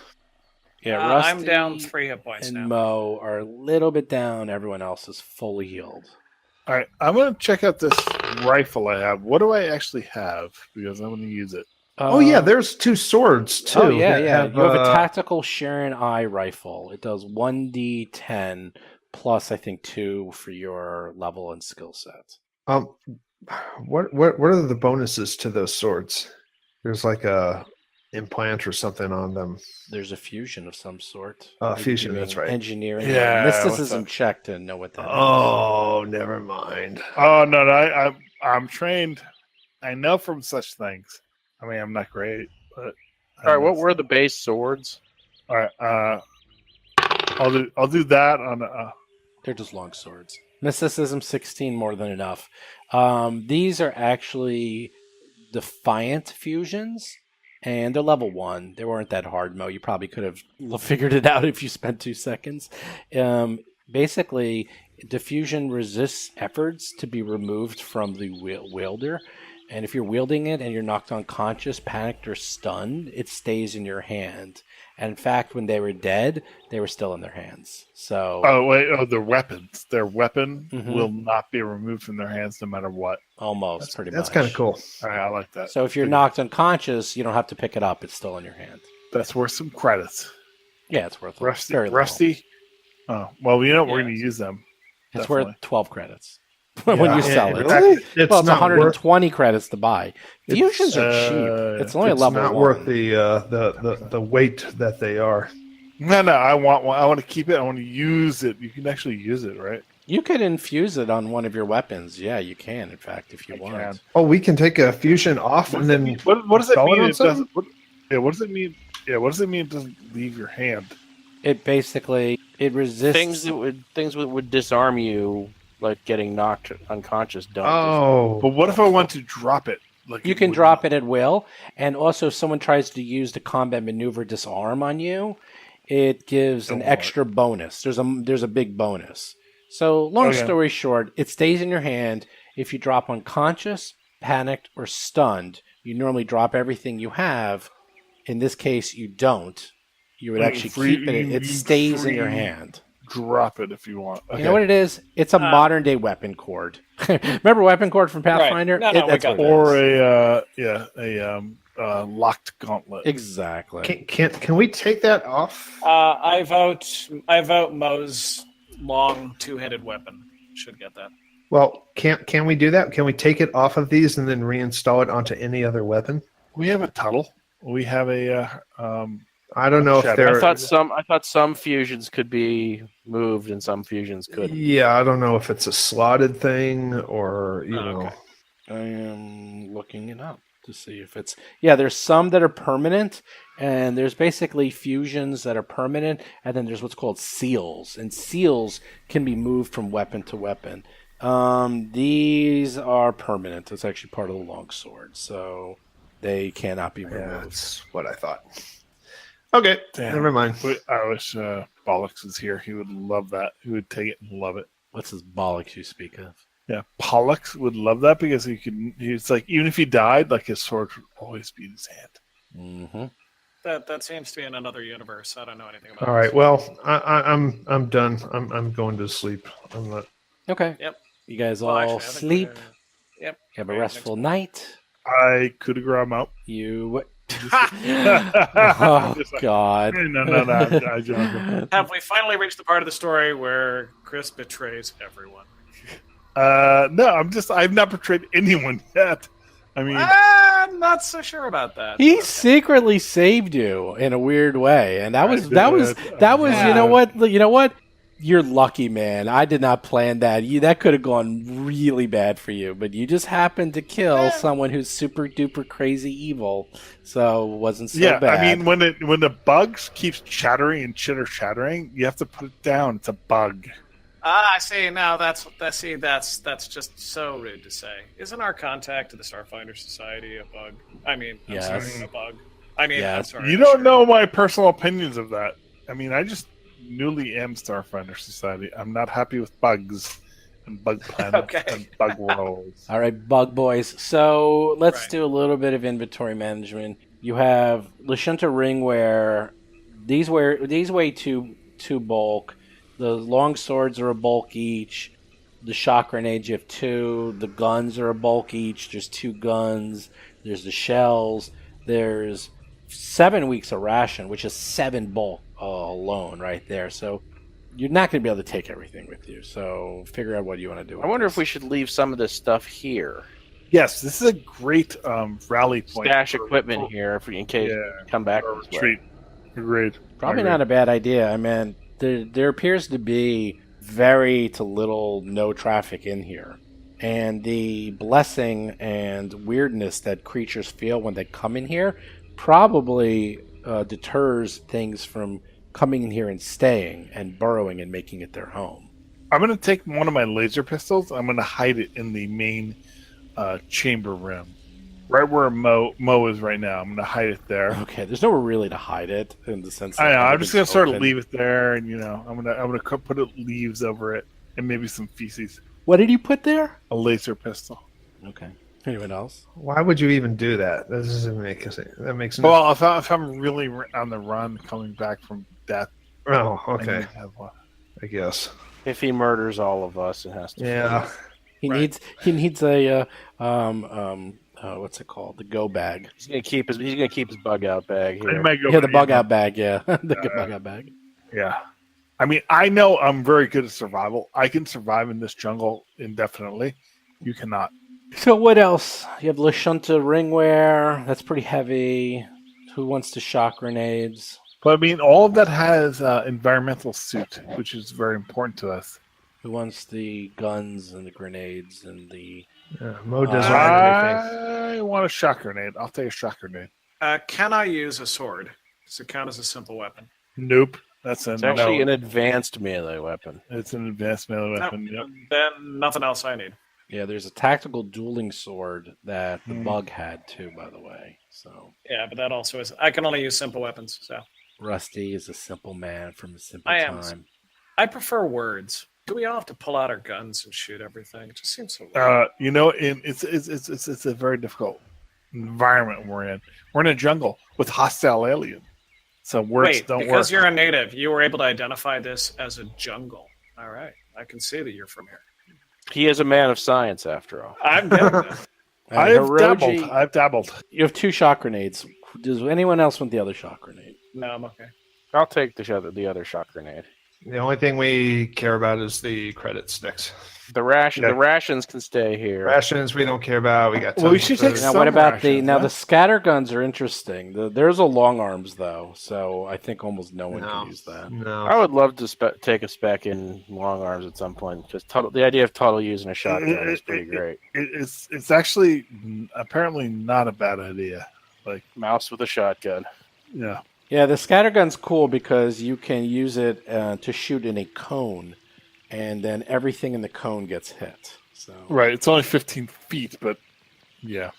B: Yeah,
C: I'm
B: Rusty
C: down 3 hit points
B: and
C: now.
B: Mo are a little bit down. Everyone else is fully healed.
E: All right. I'm going to check out this rifle I have. What do I actually have? Because I'm going to use it.
D: Oh yeah, there's 2 swords too.
B: Oh yeah,
D: that
B: yeah. You have a
D: uh,
B: tactical Sharon Eye rifle. It does 1d10 plus, I think, 2 for your level and skill set.
D: What are the bonuses to those swords? There's like a implant or something on them.
B: There's a fusion of some sort.
D: Fusion,
B: Maybe
D: that's right.
B: Engineering.
E: Yeah,
B: Mysticism
E: what's
B: check to know what that is.
D: Oh, never mind.
E: Oh, no. I'm trained. I know from such things. I mean, I'm not great, but.
F: All right, what were the base swords?
E: All right. I'll do that on.
B: They're just long swords. Mysticism 16, more than enough. These are actually Defiant fusions, and they're level 1. They weren't that hard, Mo. You probably could have figured it out if you spent 2 seconds. Basically, diffusion resists efforts to be removed from the wielder. And if you're wielding it and you're knocked unconscious, panicked, or stunned, it stays in your hand. And in fact, when they were dead, they were still in their hands. So.
E: Oh wait! Oh, their weapons. Their weapon will not be removed from their hands no matter what.
B: Almost, pretty much.
D: That's kind of cool.
E: All right, I like that.
B: So if you're knocked unconscious, you don't have to pick it up. It's still in your hand.
E: That's worth some credits.
B: Yeah, it's worth
E: Rusty.
B: very little.
E: Rusty. Oh well, you know we're going to use them.
B: It's
E: Definitely.
B: worth 12 credits when you sell it.
D: Really?
B: It's 120 credits to buy. Fusions are cheap. It's only a level
G: not
B: 1.
G: worth the weight that they are.
E: No, I want one. I want to keep it. I want to use it. You can actually use it, right?
B: You could infuse it on one of your weapons. Yeah, you can. In fact, if you want.
E: Can.
G: Oh, we can take a fusion off and then.
E: What does it
G: install
E: mean?
G: on
E: It
G: something?
E: doesn't. What does it mean? Yeah, what does it mean? It doesn't leave your hand.
B: It basically resists
F: Things that would disarm you, like getting knocked unconscious. Don't.
G: Oh,
E: But what if I want to drop it? Like
B: You can drop it at will, and also if someone tries to use the combat maneuver disarm on you, it gives an extra bonus. There's a big bonus. So long story short, it stays in your hand. If you drop unconscious, panicked, or stunned, you normally drop everything you have. In this case, you don't. You would actually keep it. It stays in your hand.
E: Drop it if you want. Okay.
B: You know what it is? It's a modern day weapon cord. Remember weapon cord from Pathfinder?
C: Right. No, we got
B: that.
E: Or a locked gauntlet.
B: Exactly.
G: can we take that off?
C: I vote Mo's long two-headed weapon should get that.
G: Well, can we do that? Can we take it off of these and then reinstall it onto any other weapon?
E: We have a tuttle. We have a.
G: I don't know if
E: Shadow.
G: they're.
F: I thought some fusions could be moved and some fusions couldn't.
G: Yeah, I don't know if it's a slotted thing or you know.
C: Okay.
B: I am looking it up to see if it's... Yeah, there's some that are permanent, and there's basically fusions that are permanent, and then there's what's called seals, and seals can be moved from weapon to weapon. These are permanent. It's actually part of the longsword, so they cannot be removed.
G: Yeah, that's what I thought. Okay,
E: Damn.
G: never mind.
E: I wish Bollocks was here. He would love that. He would take it and love it.
B: What's this bollocks you speak of?
E: Yeah, Pollux would love that because he's like, even if he died, like his sword would always be in his hand.
B: Mm-hmm.
C: That seems to be in another universe. I don't know anything about.
G: All right, well, I'm done. I'm going to sleep. I'm not.
B: Okay.
C: Yep.
B: You guys
C: Well,
B: all
C: actually, I think
B: sleep.
C: Yep.
B: Have a
C: Right,
B: restful night.
E: I could have grabbed him out.
B: You...
E: Oh,
B: God.
E: No, I joke.
C: Have we finally reached the part of the story where Chris betrays everyone?
E: No, I've not betrayed anyone yet. I mean,
C: I'm not so sure about that.
B: He secretly saved you in a weird way, and that was.
E: Yeah.
B: You know what? You're lucky, man. I did not plan that. That could have gone really bad for you, but you just happened to kill someone who's super duper crazy evil, so it wasn't so bad.
E: I mean, when the bug keeps chattering and chattering, you have to put it down. It's a bug.
C: I see. Now that's just so rude to say. Isn't our contact to the Starfinder Society a bug? I mean, I'm
B: Yes.
C: sorry, a bug. I mean, I'm
B: Yes.
C: sorry.
E: You don't know my personal opinions of that. I mean, I just newly am Starfinder Society. I'm not happy with bugs and bug planets and bug worlds.
B: All right, bug boys. So let's
C: Right.
B: do a little bit of inventory management. You have Lashunta ringware. These weigh two bulk. The long swords are a bulk each. The shock grenades, you have 2. The guns are a bulk each. There's 2 guns. There's the shells. There's 7 weeks of ration, which is 7 bulk alone right there. So you're not going to be able to take everything with you. So figure out what you want to do.
F: I wonder if we should leave some of this stuff here.
E: Yes, this is a great rally point.
F: Stash equipment here in case we come back.
E: for
F: this way.
E: retreat. Agreed.
B: Probably not a bad idea. I mean, there appears to be very to little no traffic in here. And the blessing and weirdness that creatures feel when they come in here probably deters things from coming in here and staying and burrowing and making it their home.
E: I'm going to take one of my laser pistols. I'm going to hide it in the main chamber room. right where Mo is right now. I'm gonna hide it there.
B: Okay, there's nowhere really to hide it in the sense.
E: I know. I'm just gonna
B: everything's
E: sort of
B: open.
E: leave it there, and I'm gonna put leaves over it, and maybe some feces.
B: What did you put there?
E: A laser pistol.
B: Okay. Anyone else?
G: Why would you even do that? That doesn't make sense. That makes no.
E: Well, if I'm really on the run, coming back from death.
G: Oh,
E: I need
G: okay.
E: to have one.
G: I guess.
F: If he murders all of us, it has to.
G: Yeah.
B: He
C: Right.
B: needs a what's it called? The go bag.
F: He's gonna keep his bug out bag
E: I
F: here.
E: might go
B: Yeah, the
E: for
B: bug
E: you.
B: out bag. Yeah, the bug out bag.
E: Yeah. I mean, I know I'm very good at survival. I can survive in this jungle indefinitely. You cannot.
B: So what else? You have Lashunta ringwear. That's pretty heavy. Who wants to shock grenades?
E: But I mean, all of that has environmental suit, which is very important to us.
B: Who wants the guns and the grenades and the?
G: Mo doesn't have anything.
E: I want a shock grenade. I'll take a shock grenade.
C: Can I use a sword? Does it count as a simple weapon?
E: Nope. That's
F: It's actually
E: no.
F: an advanced melee weapon.
E: It's an advanced melee weapon.
C: No,
E: Yep.
C: then nothing else I need.
B: Yeah, there's a tactical dueling sword that the
E: Hmm.
B: bug had too, by the way. So
C: Yeah, but that also is. I can only use simple weapons, so
B: Rusty is a simple man from a simple
C: I am.
B: time.
C: I prefer words. Do we all have to pull out our guns and shoot everything? It just seems so weird.
E: It's a very difficult environment we're in. We're in a jungle with hostile aliens. So words
C: Wait,
E: don't
C: because
E: work.
C: you're a native, you were able to identify this as a jungle. All right, I can see that you're from here.
F: He is a man of science, after all.
C: I'm getting that.
B: Hiroji,
E: I've dabbled.
B: you have 2 shock grenades. Does anyone else want the other shock grenade?
C: No, I'm okay.
F: I'll take the other shock grenade.
G: The only thing we care about is the credit sticks.
F: The rations can stay here.
G: Rations we don't care about. We got.
E: Well, we
G: tons
E: should
G: of
E: take
G: food.
B: Now,
E: some
B: what about
E: rations,
B: the
E: huh?
B: the scatter guns are interesting. There's a long arms though, so I think almost no one
G: No.
B: can use that.
F: I
G: No.
F: would love to take a spec in long arms at some point. Just the idea of Tuttle using a shotgun is pretty great.
E: It's actually apparently not a bad idea.
F: Mouse with a shotgun.
E: Yeah.
B: Yeah, the scatter gun's cool because you can use it to shoot in a cone, and then everything in the cone gets hit. So
E: Right. It's only 15 feet, but yeah.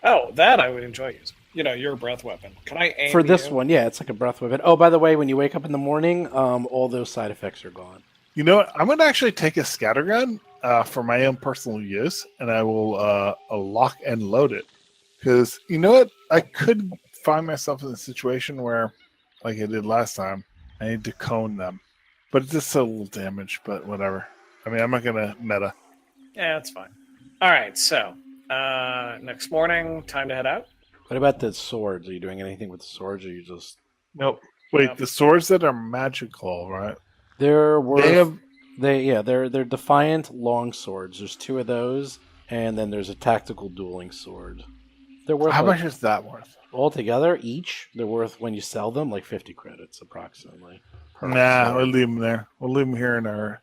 C: Oh, that I would enjoy using. Your breath weapon. Can I aim
B: for this
C: you?
B: one, yeah, it's like a breath weapon. Oh, by the way, when you wake up in the morning, all those side effects are gone.
E: You know what? I'm going to actually take a scattergun for my own personal use, and I will lock and load it. Because, you know what? I could find myself in a situation where, like I did last time, I need to cone them. But it's just a little damage, but whatever. I mean, I'm not going to meta.
C: Yeah, that's fine. All right, so next morning, time to head out.
B: What about the swords? Are you doing anything with the swords, or you just?
G: Nope.
E: Wait,
C: Yep.
E: the swords that are magical, right?
B: They're worth.
E: They have.
B: They're defiant long swords. There's 2 of those, and then there's a tactical dueling sword. They're worth
E: How
B: like,
E: much is that worth?
B: altogether each. They're worth when you sell them like 50 credits approximately. per
E: Nah,
B: sword.
E: we'll leave them there. We'll leave them here in our.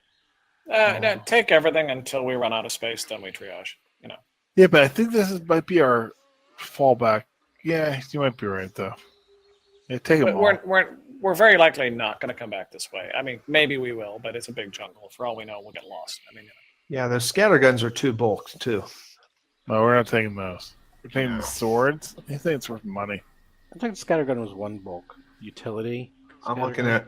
C: No, take everything until we run out of space, then we triage.
E: Yeah, but I think might be our fallback. Yeah, you might be right though. Yeah, take them
C: But
E: all.
C: we're very likely not going to come back this way. I mean, maybe we will, but it's a big jungle. For all we know, we'll get lost. I mean,
G: Yeah, those scatter guns are 2 bulk too.
E: No, we're not taking those. We're taking the swords. I think it's worth money.
B: I think the scattergun was 1 bulk utility.
G: I'm looking at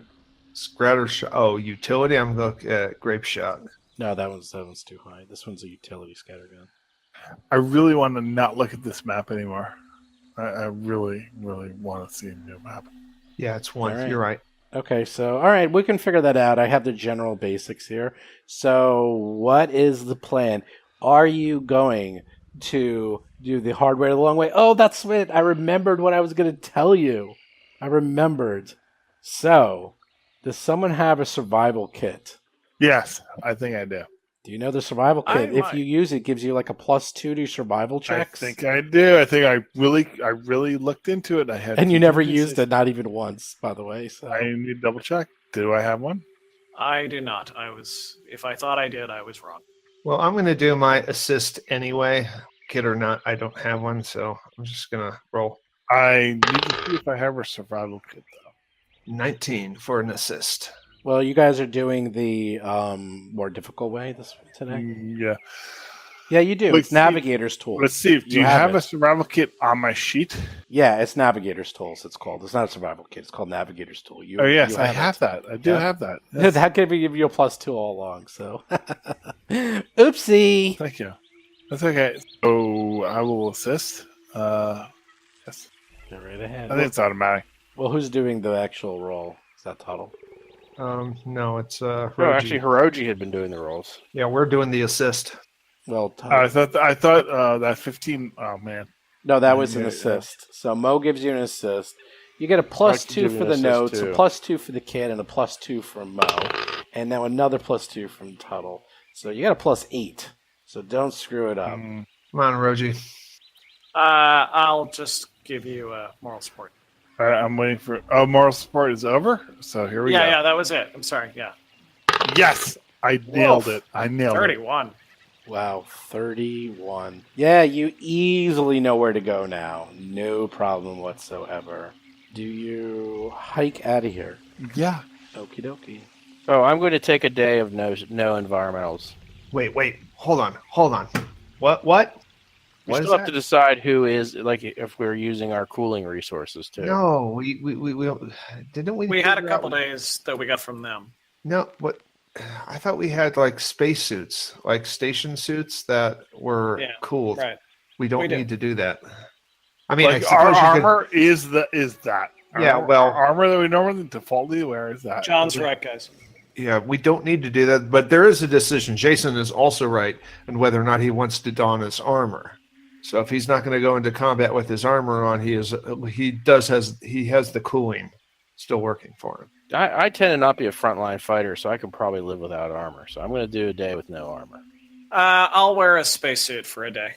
G: scatter shot. Oh, utility. I'm looking at grape shot.
B: No, that one's too high. This one's a utility scattergun.
E: I really want to not look at this map anymore. I really, really want to see a new map.
G: Yeah, it's 1.
B: All right.
G: You're right.
B: Okay, so all right, we can figure that out. I have the general basics here. So, what is the plan? Are you going to do the hard way or the long way? Oh, that's it. I remembered what I was going to tell you. I remembered. So, does someone have a survival kit?
E: Yes, I think I do.
B: Do you know the survival
C: I
B: kit? If
C: might.
B: you use it, it gives you like a +2 to survival checks.
E: I think I do. I think I really looked into it. I had,
B: and you never used it, not even once, by the way. So.
E: I need to double check. Do I have one?
C: I do not. If I thought I did, I was wrong.
G: Well, I'm going to do my assist anyway. Kid or not, I don't have one, so I'm just going to roll.
E: I need to see if I have a survival kit though.
G: 19 for an assist.
B: Well, you guys are doing the more difficult way today.
E: Yeah.
B: Yeah, you do.
E: Wait,
B: It's Navigator's Tools.
E: Let's see. Do you have a survival kit on my sheet?
B: Yeah, it's Navigator's Tools. It's called. It's not a survival kit. It's called Navigator's Tool.
E: Oh yes,
B: you
E: I have
B: it.
E: that. I do
B: Yeah.
E: have that.
B: Yeah,
E: Yes.
B: that could give you a +2 all along. So, oopsie.
E: Thank you. That's okay. So I will assist. Yes.
B: Go right ahead.
E: I think it's automatic.
B: Well, who's doing the actual roll? Is that Tuttle?
D: No, it's
F: No,
D: Hiroji.
F: actually, Hiroji had been doing the rolls.
D: Yeah, we're doing the assist.
B: Well, Tuttle.
E: I thought that 15. Oh man.
B: No, that was an
E: Yeah,
B: assist. So Mo gives you an assist. You get a
F: I
B: +2
F: can give you
B: for
F: an
B: the
F: assist,
B: notes,
F: too.
B: a +2 for the kid, and a +2 from Mo, and now another +2 from Tuttle. So you got a +8. So don't screw it up.
D: Come on, Hiroji.
C: I'll just give you moral support.
E: All right, I'm waiting for. Oh, moral support is over. So here we go.
C: Yeah, that was it. I'm sorry. Yeah,
E: Yes, I nailed it. I nailed it.
C: 31.
B: Wow, 31. Yeah, you easily know where to go now. No problem whatsoever. Do you hike out of here?
E: Yeah.
B: Okie dokie.
F: Oh, I'm going to take a day of no environmentals.
D: Wait. Hold on. What?
F: We
D: What is
F: still have
D: that?
F: to decide who is, like, if we're using our cooling resources too.
D: No, we didn't we.
C: We had a
D: figure
C: couple
D: out-
C: days that we got from them.
D: No, what? I thought we had like spacesuits, like station suits that were
C: Yeah,
D: cooled.
C: Right.
D: We don't
C: We do.
D: need to do that. I mean,
E: Like
D: I
E: our
D: suppose you could.
E: armor is that.
D: Yeah,
E: Our
D: well-
E: armor that we normally defaultly wear is that.
C: John's right, guys.
D: Yeah, we don't need to do that, but there is a decision. Jason is also right in whether or not he wants to don his armor. So if he's not going to go into combat with his armor on, he has the cooling still working for him.
F: I tend to not be a frontline fighter, so I could probably live without armor. So I'm going to do a day with no armor.
C: I'll wear a spacesuit for a day.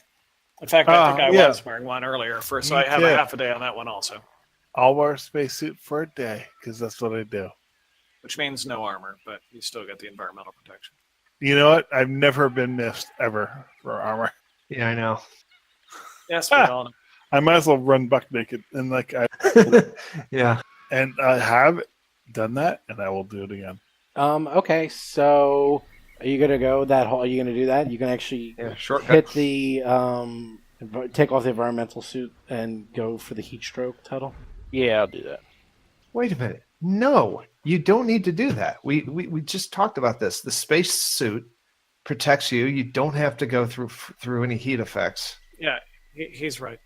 C: In fact, I think I
E: yeah.
C: was wearing one earlier, so
E: Me
C: I have
E: too.
C: a half a day on that one also,
E: I'll wear a spacesuit for a day because that's what I do.
C: which means no armor, but you still get the environmental protection.
E: You know what? I've never been missed ever for armor.
D: Yeah, I know.
C: Yes, we all know.
E: I might as well run buck naked and
D: Yeah.
E: and I have done that and I will do it again.
B: Okay, so are you gonna go that whole? Are you gonna do that? You can actually
D: Yeah, shortcut.
B: hit the take off the environmental suit and go for the heat stroke, Tuttle.
F: Yeah, I'll do that.
D: Wait a minute. No, you don't need to do that. We just talked about this. The space suit protects you. You don't have to go through any heat effects.
C: Yeah, he's right.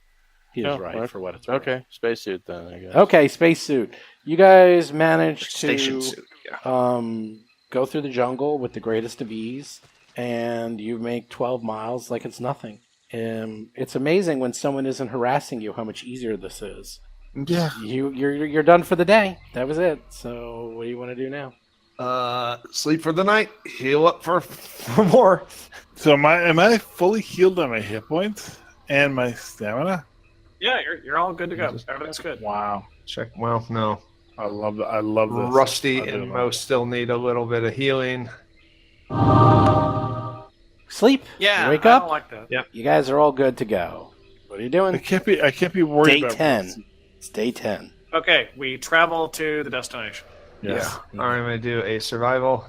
B: He is
F: Oh,
B: right
F: okay.
B: for what it's worth.
F: Okay, spacesuit then, I guess.
B: Okay, spacesuit. You guys managed
D: Station
B: to
D: suit. Yeah.
B: go through the jungle with the greatest of ease, and you make 12 miles like it's nothing. It's amazing when someone isn't harassing you how much easier this is.
E: Yeah.
B: You're done for the day. That was it. So what do you want to do now?
D: Sleep for the night. Heal up for more.
E: So am I fully healed on my hit points and my stamina?
C: Yeah, you're all good to go. Everything's good.
E: Wow.
D: Check. Well, no.
E: I love that. I love this.
D: Rusty
E: I do
D: and
E: love
D: Mo still need a little bit of healing.
B: Sleep.
C: Yeah,
B: Wake
C: I
B: up.
C: don't like that.
D: Yeah.
B: You guys are all good to go. What are you
E: I
B: doing?
E: can't be worried
B: Day
E: about
B: 10. It's day 10.
C: Okay, we travel to the destination.
E: Yes.
D: Yeah. All right, I'm going to do a survival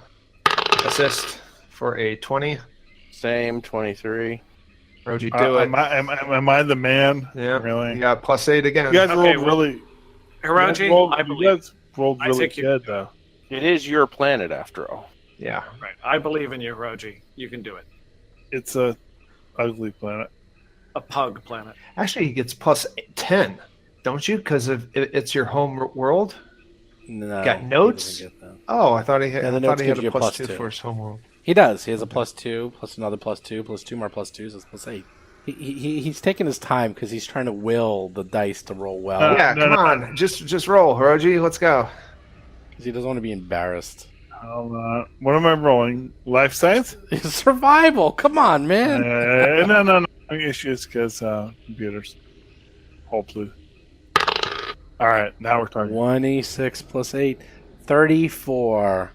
D: assist for a 20.
F: Same, 23.
D: Roji, do it.
E: Am I the man?
D: Yeah.
E: Really?
D: You got +8 again.
E: You guys
C: Okay,
E: rolled
C: well,
E: really.
C: Hiroji, I
E: You
C: believe.
E: guys rolled
C: I
E: really
C: think you-
E: good though.
F: It is your planet, after all.
D: Yeah.
C: Right, I believe in you, Hiroji. You can do it.
E: It's a ugly planet.
C: A pug planet.
D: Actually, he gets +10, don't you? Because it's your home world.
B: No,
D: Got
B: he
D: notes?
B: doesn't get that.
D: Oh, I thought he had.
B: Yeah, the
D: I
B: notes
D: thought he
B: gives
D: had
B: you
D: a
B: a
D: +2
B: +2.
D: for his home world.
B: He does. He has a +2, plus another +2, plus 2 more +2s. It's +8. He's taking his time because he's trying to will the dice to roll well
D: Yeah,
E: no,
D: come
E: no.
D: on, just roll, Hiroji. Let's go.
B: because he doesn't want to be embarrassed.
E: What am I rolling? Life science?
B: Survival. Come on, man.
E: No. Issues because computers. Hopefully. All right, now we're talking.
B: 26 plus 8, 34.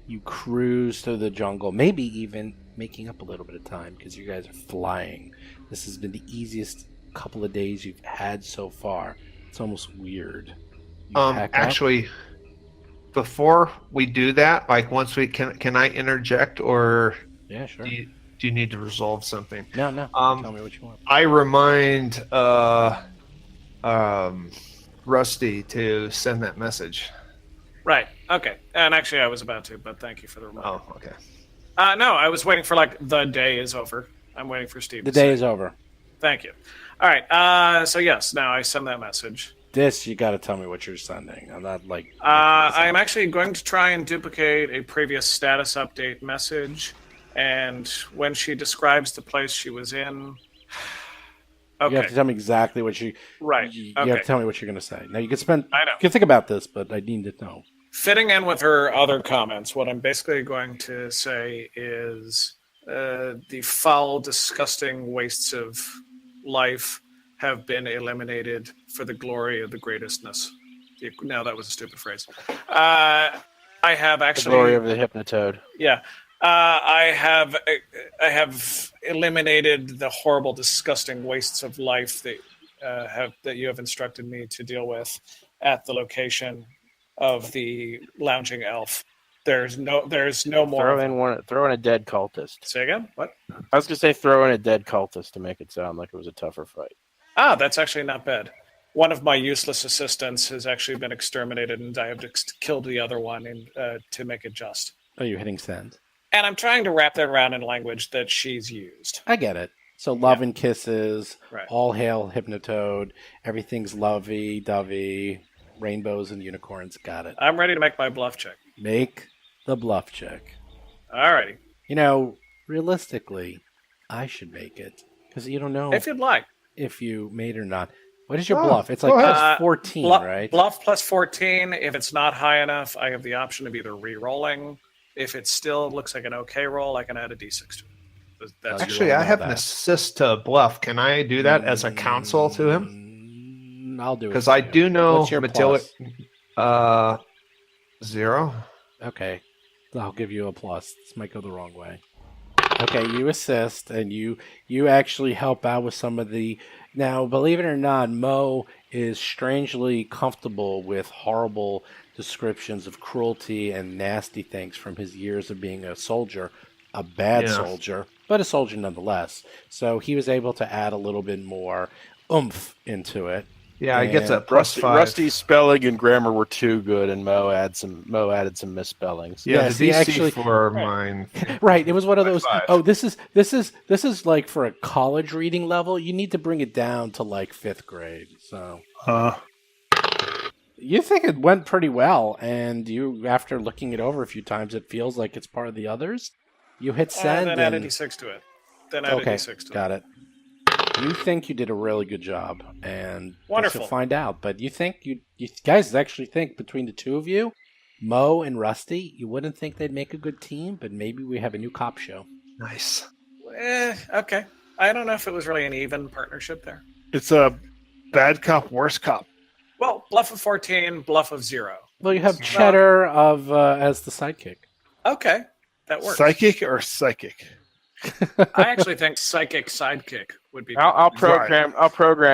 B: You cruise through the jungle, maybe even making up a little bit of time because you guys are flying. This has been the easiest couple of days you've had so far. It's almost weird. You pack up?
D: Actually, before we do that, like once we can I interject or
B: Yeah, sure.
D: do you need to resolve something?
B: No. Tell me what you want.
D: I remind Rusty to send that message.
C: Right. Okay. And actually, I was about to, but thank you for the reminder.
D: Oh, okay.
C: No, I was waiting for the day is over. I'm waiting for Steve.
B: The day is over.
C: Thank you. All right. So yes, now I send that message.
B: This, you got to tell me what you're sending. I'm not like.
C: I'm actually going to try and duplicate a previous status update message, and when she describes the place she was in. Okay.
B: You have to tell me exactly what you.
C: Right.
B: You
C: okay.
B: have to tell me what you're going to say. Now you can spend.
C: I know.
B: You can think about this, but I need to know.
C: Fitting in with her other comments, what I'm basically going to say is the foul, disgusting wastes of life have been eliminated for the glory of the greatestness. No, that was a stupid phrase. I have actually...
F: The glory of the Hypnotoad.
C: Yeah. I have eliminated the horrible, disgusting wastes of life that you have instructed me to deal with at the location of the lounging elf. There's no more.
F: Throw in a dead cultist.
C: Say again? What?
F: I was gonna say throw in a dead cultist to make it sound like it was a tougher fight.
C: Ah, that's actually not bad. One of my useless assistants has actually been exterminated, and I have killed the other one to make it just.
B: Oh, you're hitting send.
C: And I'm trying to wrap that around in language that she's used.
B: I get it. So love and kisses,
C: right.
B: All hail Hypnotoad, everything's lovey-dovey, rainbows and unicorns, got it.
C: I'm ready to make my bluff check.
B: Make the bluff check.
C: Alrighty.
B: Realistically, I should make it, because you don't know
C: if you'd like
B: if you made it or not. What is your bluff? It's like plus 14, right?
C: Bluff plus 14. If it's not high enough, I have the option of either re-rolling. If it still looks like an okay roll, I can add a d6 to it.
D: Actually, I have an assist to bluff. Can I do that as a counsel to him?
B: I'll do it.
D: Because I do know
B: What's your
D: Matilda.
B: plus?
D: 0.
B: Okay. I'll give you a plus. This might go the wrong way. Okay, you assist, and you actually help out with some of the... Now, believe it or not, Mo is strangely comfortable with horrible descriptions of cruelty and nasty things from his years of being a soldier, a bad soldier, but a soldier nonetheless. So he was able to add a little bit more oomph into it.
D: Yeah, I get that plus 5.
F: Rusty's spelling and grammar were too good, and Mo added some misspellings.
D: Yeah,
B: Yes,
D: the
B: he
D: DC
B: actually
D: for mine.
B: Right, it was one of those.
D: 5.
B: Oh, this is like for a college reading level. You need to bring it down to like 5th grade. So you think it went pretty well, and you, after looking it over a few times, it feels like it's part of the others. You hit send.
C: Then add a d6 to it.
B: Got it. You think you did a really good job, and
C: wonderful.
B: You'll find out. But you think you guys actually think between the two of you, Mo and Rusty, you wouldn't think they'd make a good team, but maybe we have a new cop show.
D: Nice.
C: Okay. I don't know if it was really an even partnership there.
E: It's a bad cop, worst cop.
C: Well, bluff of 14, bluff of 0.
B: Well, you have Cheddar as the sidekick.
C: Okay, that works.
E: Psychic or psychic?
C: I actually think psychic sidekick would be.
F: I'll program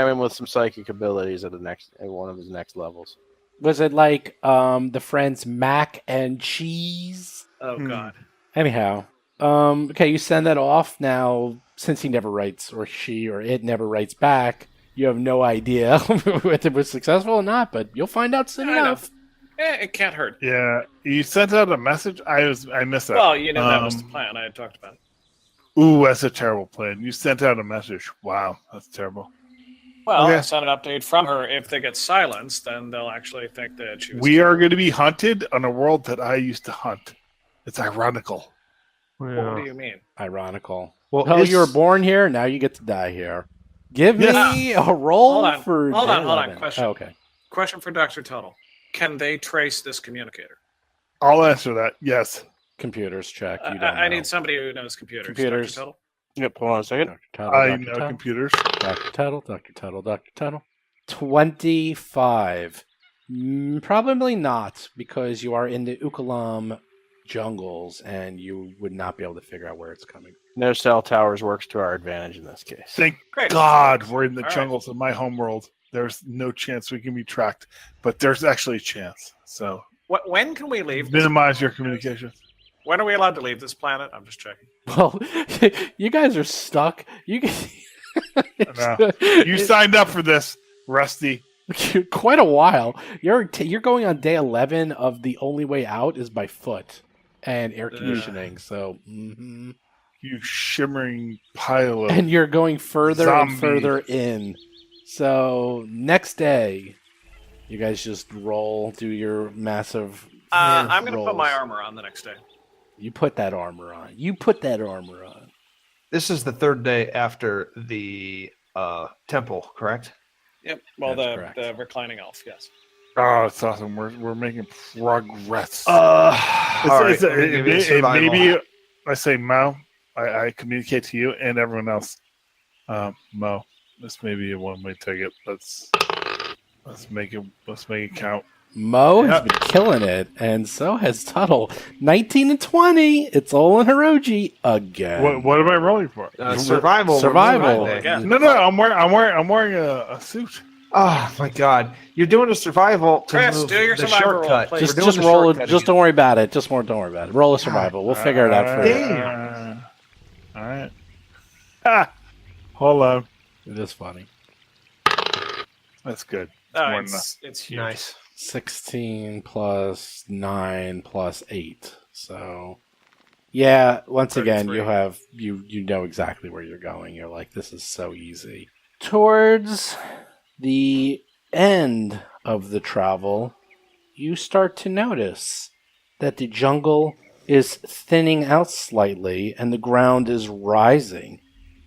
F: him with some psychic abilities at one of his next levels.
B: Was it like the friends Mac and Cheese?
C: Oh God.
B: Anyhow, okay, you send that off now. Since he never writes, or she, or it never writes back, you have no idea if it was successful or not. But you'll find out soon enough.
C: It can't hurt.
E: Yeah, you sent out a message. I missed that.
C: Well, that was the plan. I had talked about it.
E: Ooh, that's a terrible plan. You sent out a message. Wow, that's terrible.
C: Well, I sent an update from her. If they get silenced, then they'll actually think that she was...
E: We are going to be hunted on a world that I used to hunt. It's ironical.
C: Yeah. What do you mean?
B: Ironical. Well, you were born here, now you get to die here. Give me a roll for...
C: Hold on. Question.
B: Oh, okay.
C: Question for Dr. Tuttle. Can they trace this communicator?
E: I'll answer that. Yes.
B: Computers check. You don't
C: I need somebody who knows computers.
B: Computers.
C: Dr. Tuttle?
F: Yep, hold on a second.
E: I know computers.
B: Dr. Tuttle. 25. Probably not, because you are in the Ukalam jungles, and you would not be able to figure out where it's coming.
F: No cell towers works to our advantage in this case.
E: Thank God we're in the jungles of my homeworld. There's no chance we can be tracked, but there's actually a chance. So
C: when can we leave?
E: Minimize your communication.
C: When are we allowed to leave this planet? I'm just checking.
B: Well, you guys are stuck. You
E: You signed up for this, Rusty.
B: quite a while. You're going on day 11 of the only way out is by foot and air conditioning. So,
E: You shimmering pile of...
B: and you're going further and
E: Zombie.
B: further in. So next day, you guys just do your massive.
C: I'm going to put
B: rolls.
C: my armor on the next day.
B: You put that armor on.
D: This is the third day after the temple, correct?
C: Yep. Well,
B: That's
C: the
B: correct.
C: reclining elf, yes.
E: Oh, it's awesome. We're making progress.
D: All right, I'm gonna give you a survival.
E: Maybe I say Mo. I communicate to you and everyone else. Mo, this may be a one-way ticket. Let's make it count.
B: Mo has been killing it, and so has Tuttle. 19 and 20. It's all in Hiroji again.
E: What am I rolling for?
D: Survival.
B: Survival.
C: Again.
E: No, I'm wearing a suit.
D: Oh my God! You're doing a survival to
C: Chris,
D: move
C: do your
D: the
C: survival roll,
D: shortcut.
C: please.
B: Just
D: We're doing the
B: roll it.
D: shortcut
B: Just
D: again.
B: don't worry about it. Don't worry about it. Roll a survival. We'll figure it out for you.
D: Damn.
E: All right. Hold on.
B: It is funny.
E: That's good.
C: Oh,
E: More than enough.
C: it's huge.
D: Nice.
B: 16 plus 9 plus 8. So, yeah. Once again,
C: 33.
B: you know exactly where you're going. You're like, this is so easy. Towards the end of the travel, you start to notice that the jungle is thinning out slightly and the ground is rising,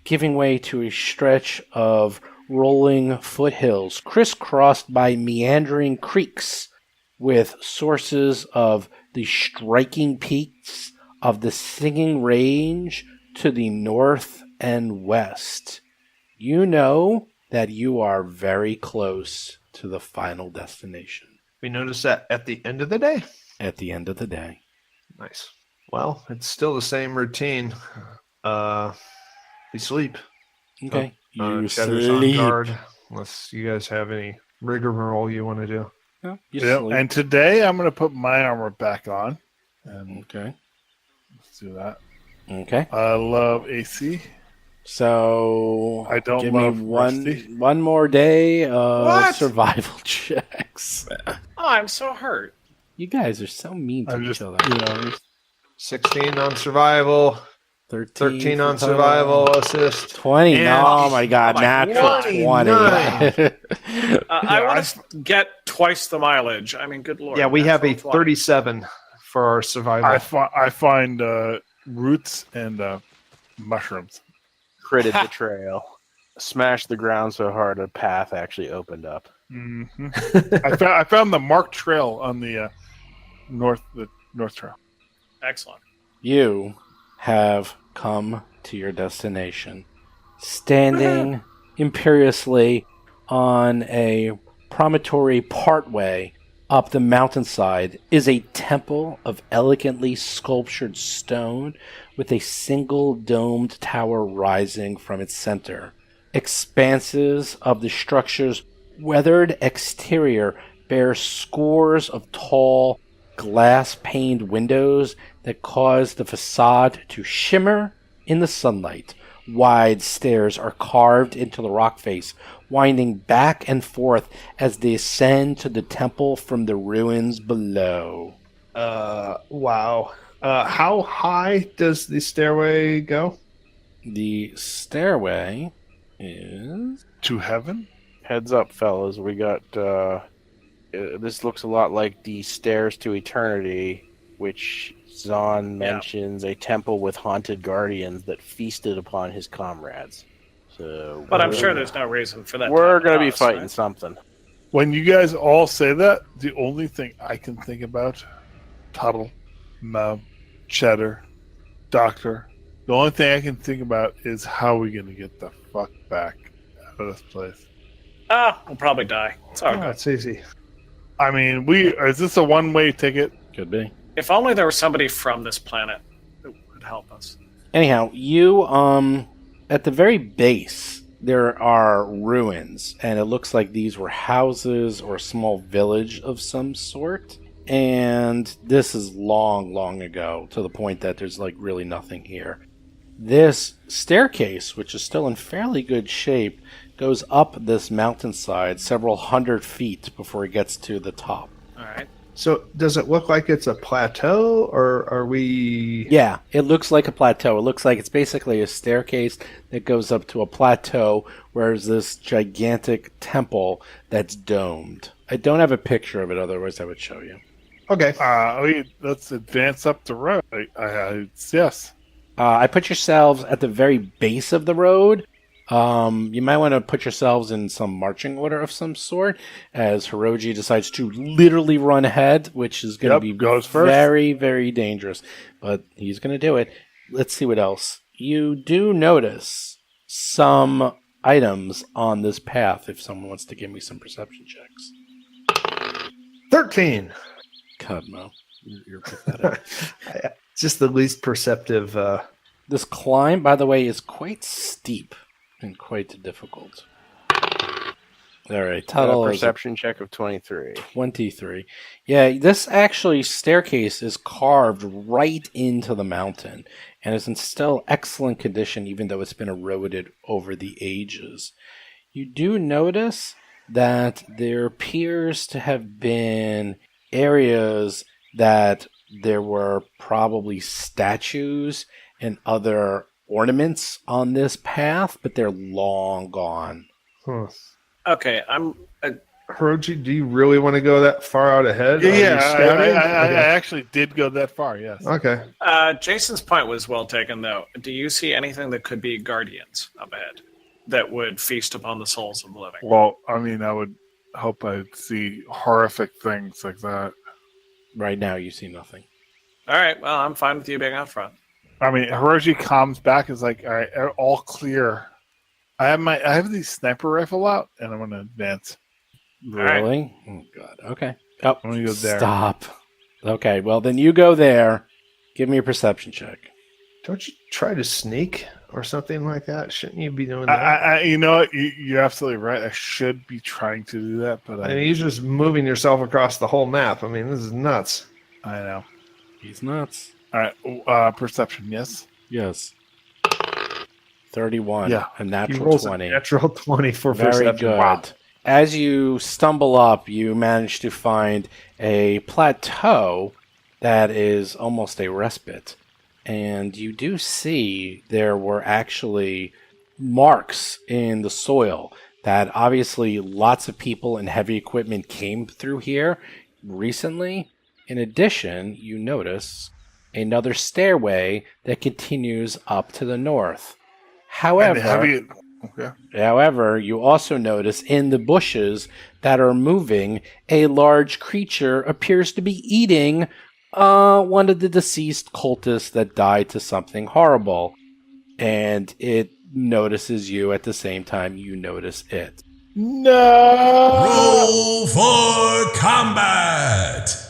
B: giving way to a stretch of rolling foothills crisscrossed by meandering creeks with sources of the striking peaks of the Singing Range to the north and west. You know that you are very close to the final destination.
D: We noticed that at the end of the day.
B: At the end of the day.
D: Nice. Well, it's still the same routine. We sleep.
B: Okay. You
D: Cheddar's on
B: sleep.
D: guard. Unless you guys have any rigmarole you want to do.
B: Yeah, you
E: Yeah,
B: sleep.
E: and today I'm going to put my armor back on. And
B: Okay.
E: let's do that.
B: Okay.
E: I love AC.
B: So
E: I don't
B: give
E: love
B: me
E: Rusty.
B: one more day of
C: What?
B: survival checks.
C: Oh, I'm so hurt.
B: You guys are so mean to
E: I'm
B: each
E: just,
B: other.
D: 16 on survival. 13 on
B: for
D: survival
B: total.
D: assist.
B: 20.
D: And-
B: oh my god,
C: Oh my
B: natural
C: God.
B: 20.
C: I want to get twice the mileage. I mean, good lord.
D: Yeah, we have a
C: natural 20.
D: 37 for our survival.
E: I find roots and mushrooms.
F: Critted the trail. Smashed the ground so hard a path actually opened up.
E: Mm-hmm. I found the marked trail on the north trail.
C: Excellent.
B: You have come to your destination. Standing imperiously on a promontory partway up the mountainside is a temple of elegantly sculptured stone with a single domed tower rising from its center. Expanses of the structure's weathered exterior bear scores of tall, glass-paned windows that cause the facade to shimmer in the sunlight. Wide stairs are carved into the rock face, winding back and forth as they ascend to the temple from the ruins below.
D: Wow. How high does the stairway go?
B: The stairway is...
E: To heaven?
F: Heads up, fellas. We got. This looks a lot like the Stairs to Eternity, which Zahn mentions a temple with haunted guardians that feasted upon his comrades. So,
C: But I'm sure there's no reason for that.
F: we're
C: going to
F: be fighting something.
E: When you guys all say that, the only thing I can think about, Tuttle, Mom, Cheddar, Doctor, the only thing I can think about is how are we going to get the fuck back out of this place?
C: We'll probably die. It's all
D: Oh,
C: good.
D: it's easy.
E: I mean, is this a one-way ticket?
B: Could be.
C: If only there was somebody from this planet who could help us.
B: Anyhow, you, at the very base, there are ruins, and it looks like these were houses or a small village of some sort. And this is long, long ago, to the point that there's like really nothing here. This staircase, which is still in fairly good shape, goes up this mountainside several hundred feet before it gets to the top.
C: All right.
D: So does it look like it's a plateau, or are we...
B: Yeah, it looks like a plateau. It looks like it's basically a staircase that goes up to a plateau where there's this gigantic temple that's domed. I don't have a picture of it, otherwise I would show you.
D: Okay.
E: Let's advance up the road. Yes.
B: I put yourselves at the very base of the road. You might want to put yourselves in some marching order of some sort, as Hiroji decides to literally run ahead, which is going to be
E: goes first.
B: Very, very dangerous. But he's going to do it. Let's see what else. You do notice some items on this path, if someone wants to give me some perception checks.
D: 13.
B: Cudmo, you're pathetic.
D: Just the least perceptive...
B: This climb, by the way, is quite steep and quite difficult. All right, total
F: Perception check of 23.
B: 23. Yeah, this actually staircase is carved right into the mountain and is in still excellent condition, even though it's been eroded over the ages. You do notice that there appears to have been areas that there were probably statues and other ornaments on this path, but they're long gone.
D: Huh.
C: Okay,
D: Hiroji, do you really want to go that far out ahead?
E: I actually did go that far, yes.
D: Okay.
C: Jason's point was well taken, though. Do you see anything that could be guardians up ahead that would feast upon the souls of the living?
E: Well, I mean, I would hope I'd see horrific things like that.
B: Right now, you see nothing.
C: All right, well, I'm fine with you being out front.
E: I mean, Hiroji comes back, is like, all right, all clear. I have the sniper rifle out, and I'm going to advance.
B: Really? Oh, God. Okay. Oh,
E: I'm going to go there.
B: Stop. Okay, well, then you go there. Give me a perception check.
D: Don't you try to sneak or something like that? Shouldn't you be doing that?
E: You know what? You're absolutely right. I should be trying to do that, but
D: I mean, you're just moving yourself across the whole map. I mean, this is nuts.
E: I know.
B: He's nuts.
E: All right, perception, yes?
B: Yes. 31.
E: Yeah.
B: A
D: He
B: natural
D: rolls
B: 20.
D: a natural 20 for
B: Very
D: perception.
B: good.
D: Wow.
B: As you stumble up, you manage to find a plateau that is almost a respite. And you do see there were actually marks in the soil that obviously lots of people and heavy equipment came through here recently. In addition, you notice another stairway that continues up to the north. However, you also notice in the bushes that are moving, a large creature appears to be eating one of the deceased cultists that died to something horrible. And it notices you at the same time you notice it.
E: No!
A: Roll for combat!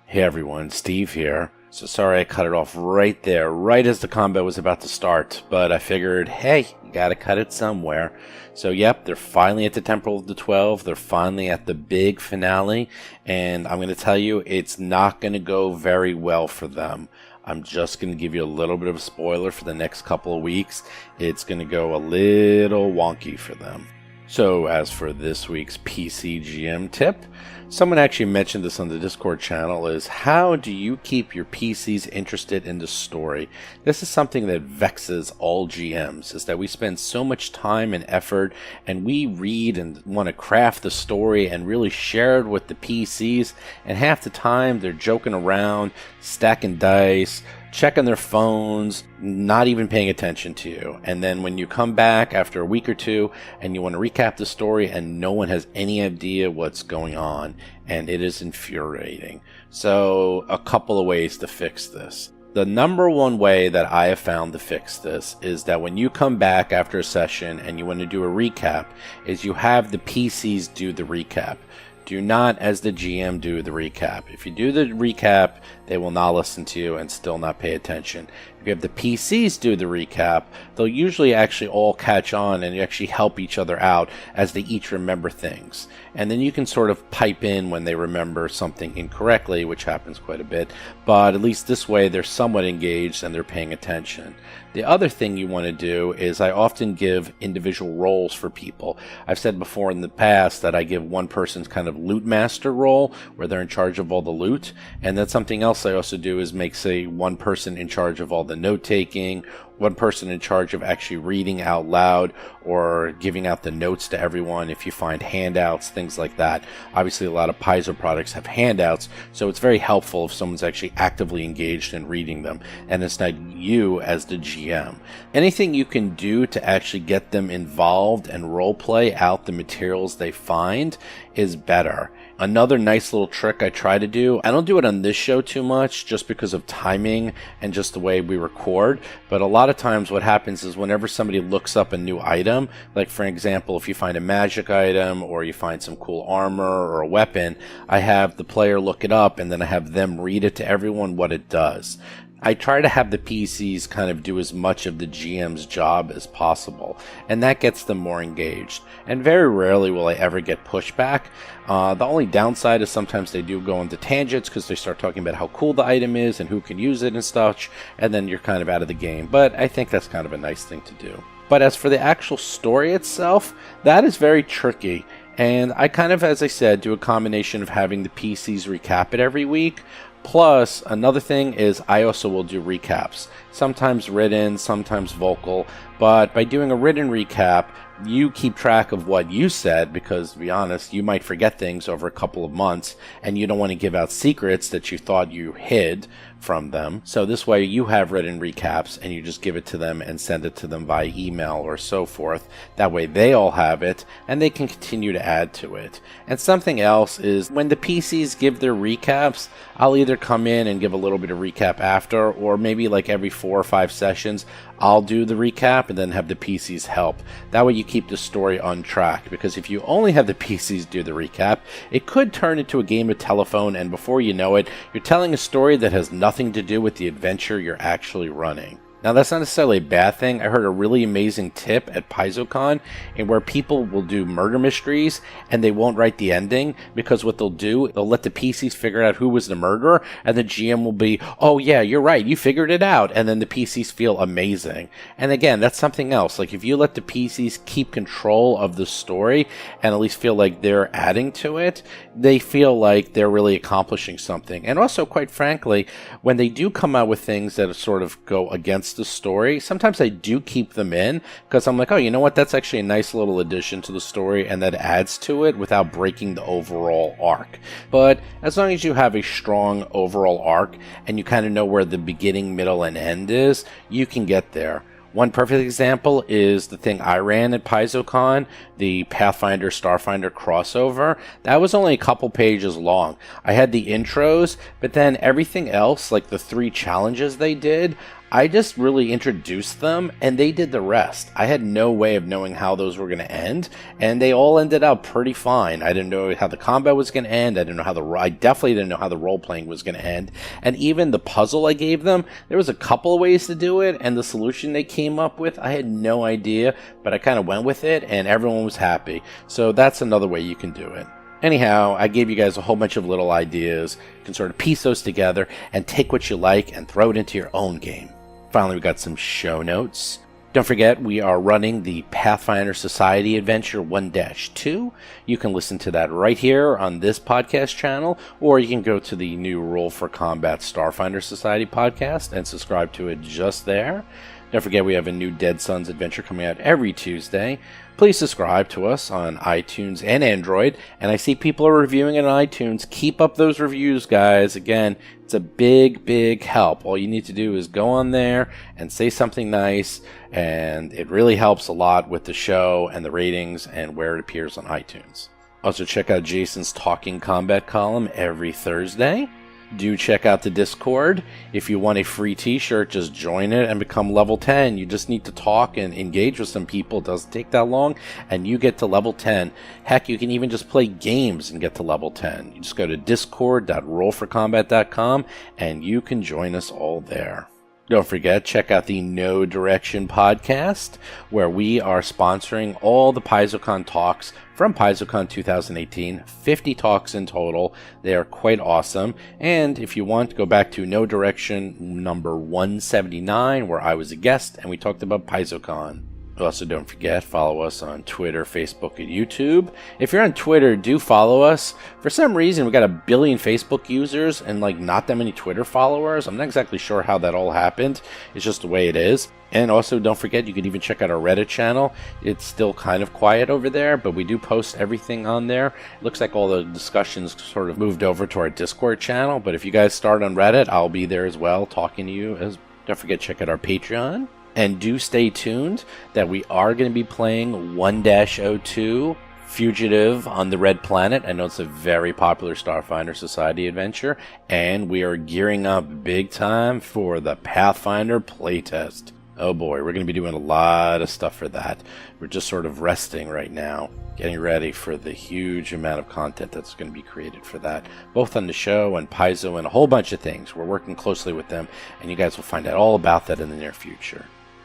B: Hey everyone, Steve here. So sorry I cut it off right there, right as the combat was about to start, but I figured, hey, you gotta cut it somewhere. So yep, they're finally at the Temple of the 12, they're finally at the big finale, and I'm gonna tell you, it's not gonna go very well for them. I'm just gonna give you a little bit of a spoiler for the next couple of weeks. It's gonna go a little wonky for them. So as for this week's PCGM tip, someone actually mentioned this on the Discord channel, is how do you keep your PCs interested in the story? This is something that vexes all GMs, is that we spend so much time and effort and we read and want to craft the story and really share it with the PCs, and half the time they're joking around, stacking dice, checking their phones, not even paying attention to you. And then when you come back after a week or two and you want to recap the story and no one has any idea what's going on, and it is infuriating. So a couple of ways to fix this. The number one way that I have found to fix this is that when you come back after a session and you want to do a recap, is you have the PCs do the recap. Do not, as the GM, do the recap. If you do the recap, they will not listen to you and still not pay attention. If you have the PCs do the recap, they'll usually actually all catch on and actually help each other out as they each remember things. And then you can sort of pipe in when they remember something incorrectly, which happens quite a bit, but at least this way they're somewhat engaged and they're paying attention. The other thing you want to do is I often give individual roles for people. I've said before in the past that I give one person's kind of loot master role where they're in charge of all the loot, and then something else I also do is make, say, one person in charge of all the note taking, one person in charge of actually reading out loud or giving out the notes to everyone if you find handouts, things like that. Obviously, a lot of Paizo products have handouts, so it's very helpful if someone's actually actively engaged in reading them, and it's not you as the GM. Anything you can do to actually get them involved and role play out the materials they find is better. Another nice little trick I try to do, I don't do it on this show too much just because of timing and just the way we record, but a lot of times what happens is whenever somebody looks up a new item, like for example, if you find a magic item or you find some cool armor or a weapon, I have the player look it up and then I have them read it to everyone what it does. I try to have the PCs kind of do as much of the GM's job as possible, and that gets them more engaged. And very rarely will I ever get pushback. The only downside is sometimes they do go into tangents because they start talking about how cool the item is and who can use it and such, and then you're kind of out of the game. But I think that's kind of a nice thing to do. But as for the actual story itself, that is very tricky. And I kind of, as I said, do a combination of having the PCs recap it every week. Plus, another thing is I also will do recaps, sometimes written, sometimes vocal, but by doing a written recap, you keep track of what you said because, to be honest, you might forget things over a couple of months and you don't want to give out secrets that you thought you hid from them. So this way you have written recaps and you just give it to them and send it to them by email or so forth. That way they all have it and they can continue to add to it. And something else is when the PCs give their recaps, I'll either come in and give a little bit of recap after, or maybe like every 4 or 5 sessions, I'll do the recap and then have the PCs help. That way you keep the story on track, because if you only have the PCs do the recap, it could turn into a game of telephone, and before you know it, you're telling a story that has nothing to do with the adventure you're actually running. Now, that's not necessarily a bad thing. I heard a really amazing tip at PaizoCon in where people will do murder mysteries and they won't write the ending, because what they'll do, they'll let the PCs figure out who was the murderer, and the GM will be, oh yeah, you're right, you figured it out, and then the PCs feel amazing. And again, that's something else. Like, if you let the PCs keep control of the story and at least feel like they're adding to it, they feel like they're really accomplishing something. And also, quite frankly, when they do come out with things that sort of go against the story, sometimes I do keep them in because I'm like, oh, you know what, that's actually a nice little addition to the story and that adds to it without breaking the overall arc. But as long as you have a strong overall arc and you kind of know where the beginning, middle, and end is, you can get there. One perfect example is the thing I ran at PaizoCon, the Pathfinder Starfinder crossover. That was only a couple pages long. I had the intros, but then everything else, like the 3 challenges they did, I just really introduced them and they did the rest. I had no way of knowing how those were going to end, and they all ended up pretty fine. I didn't know how the combat was going to end. I definitely didn't know how the role playing was going to end. And even the puzzle I gave them, there was a couple of ways to do it, and the solution they came up with, I had no idea, but I kind of went with it and everyone was happy. So that's another way you can do it. Anyhow, I gave you guys a whole bunch of little ideas. You can sort of piece those together and take what you like and throw it into your own game. Finally, we got some show notes. Don't forget, we are running the Pathfinder Society Adventure 1-2. You can listen to that right here on this podcast channel, or you can go to the new Roll for Combat Starfinder Society podcast and subscribe to it just there. Don't forget, we have a new Dead Sons adventure coming out every Tuesday. Please subscribe to us on iTunes and Android. And I see people are reviewing it on iTunes. Keep up those reviews, guys. Again, it's a big, big help. All you need to do is go on there and say something nice, and it really helps a lot with the show and the ratings and where it appears on iTunes. Also, check out Jason's Talking Combat column every Thursday. Do check out the Discord. If you want a free t-shirt, just join it and become level 10. You just need to talk and engage with some people. It doesn't take that long, and you get to level 10. Heck, you can even just play games and get to level 10. You just go to discord.rollforcombat.com and you can join us all there. Don't forget, check out the No Direction podcast, where we are sponsoring all the PaizoCon talks from PaizoCon 2018. 50 talks in total. They are quite awesome. And if you want, go back to No Direction number 179, where I was a guest and we talked about PaizoCon. Also, don't forget, follow us on Twitter, Facebook, and YouTube. If you're on Twitter, do follow us. For some reason, we got 1 billion Facebook users and not that many Twitter followers. I'm not exactly sure how that all happened. It's just the way it is. And also, don't forget, you can even check out our Reddit channel. It's still kind of quiet over there, but we do post everything on there. It looks like all the discussions sort of moved over to our Discord channel. But if you guys start on Reddit, I'll be there as well, talking to you. Don't forget, check out our Patreon. And do stay tuned that we are going to be playing 1-02 Fugitive on the Red Planet. I know it's a very popular Starfinder Society adventure. And we are gearing up big time for the Pathfinder playtest. Oh boy, we're going to be doing a lot of stuff for that. We're just sort of resting right now, getting ready for the huge amount of content that's going to be created for that, both on the show and Paizo and a whole bunch of things. We're working closely with them, and you guys will find out all about that in the near future.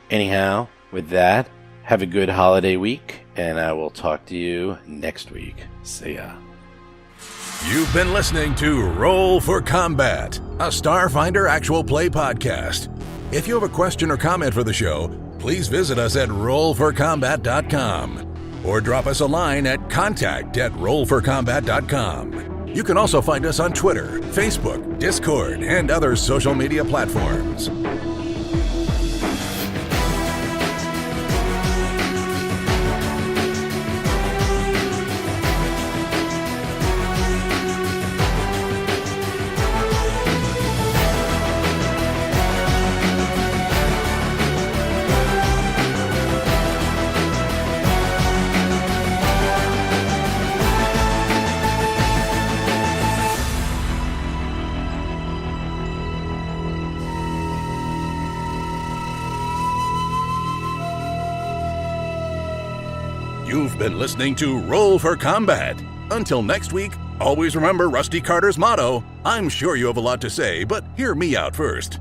B: Anyhow, with that, have a good holiday week, and I will talk to you next week. See ya.
A: You've been listening to Roll for Combat, a Starfinder actual play podcast. If you have a question or comment for the show, please visit us at rollforcombat.com or drop us a line at contact@rollforcombat.com. You can also find us on Twitter, Facebook, Discord, and other social media platforms. You've been listening to Roll for Combat. Until next week, always remember Rusty Carter's motto, I'm sure you have a lot to say, but hear me out first.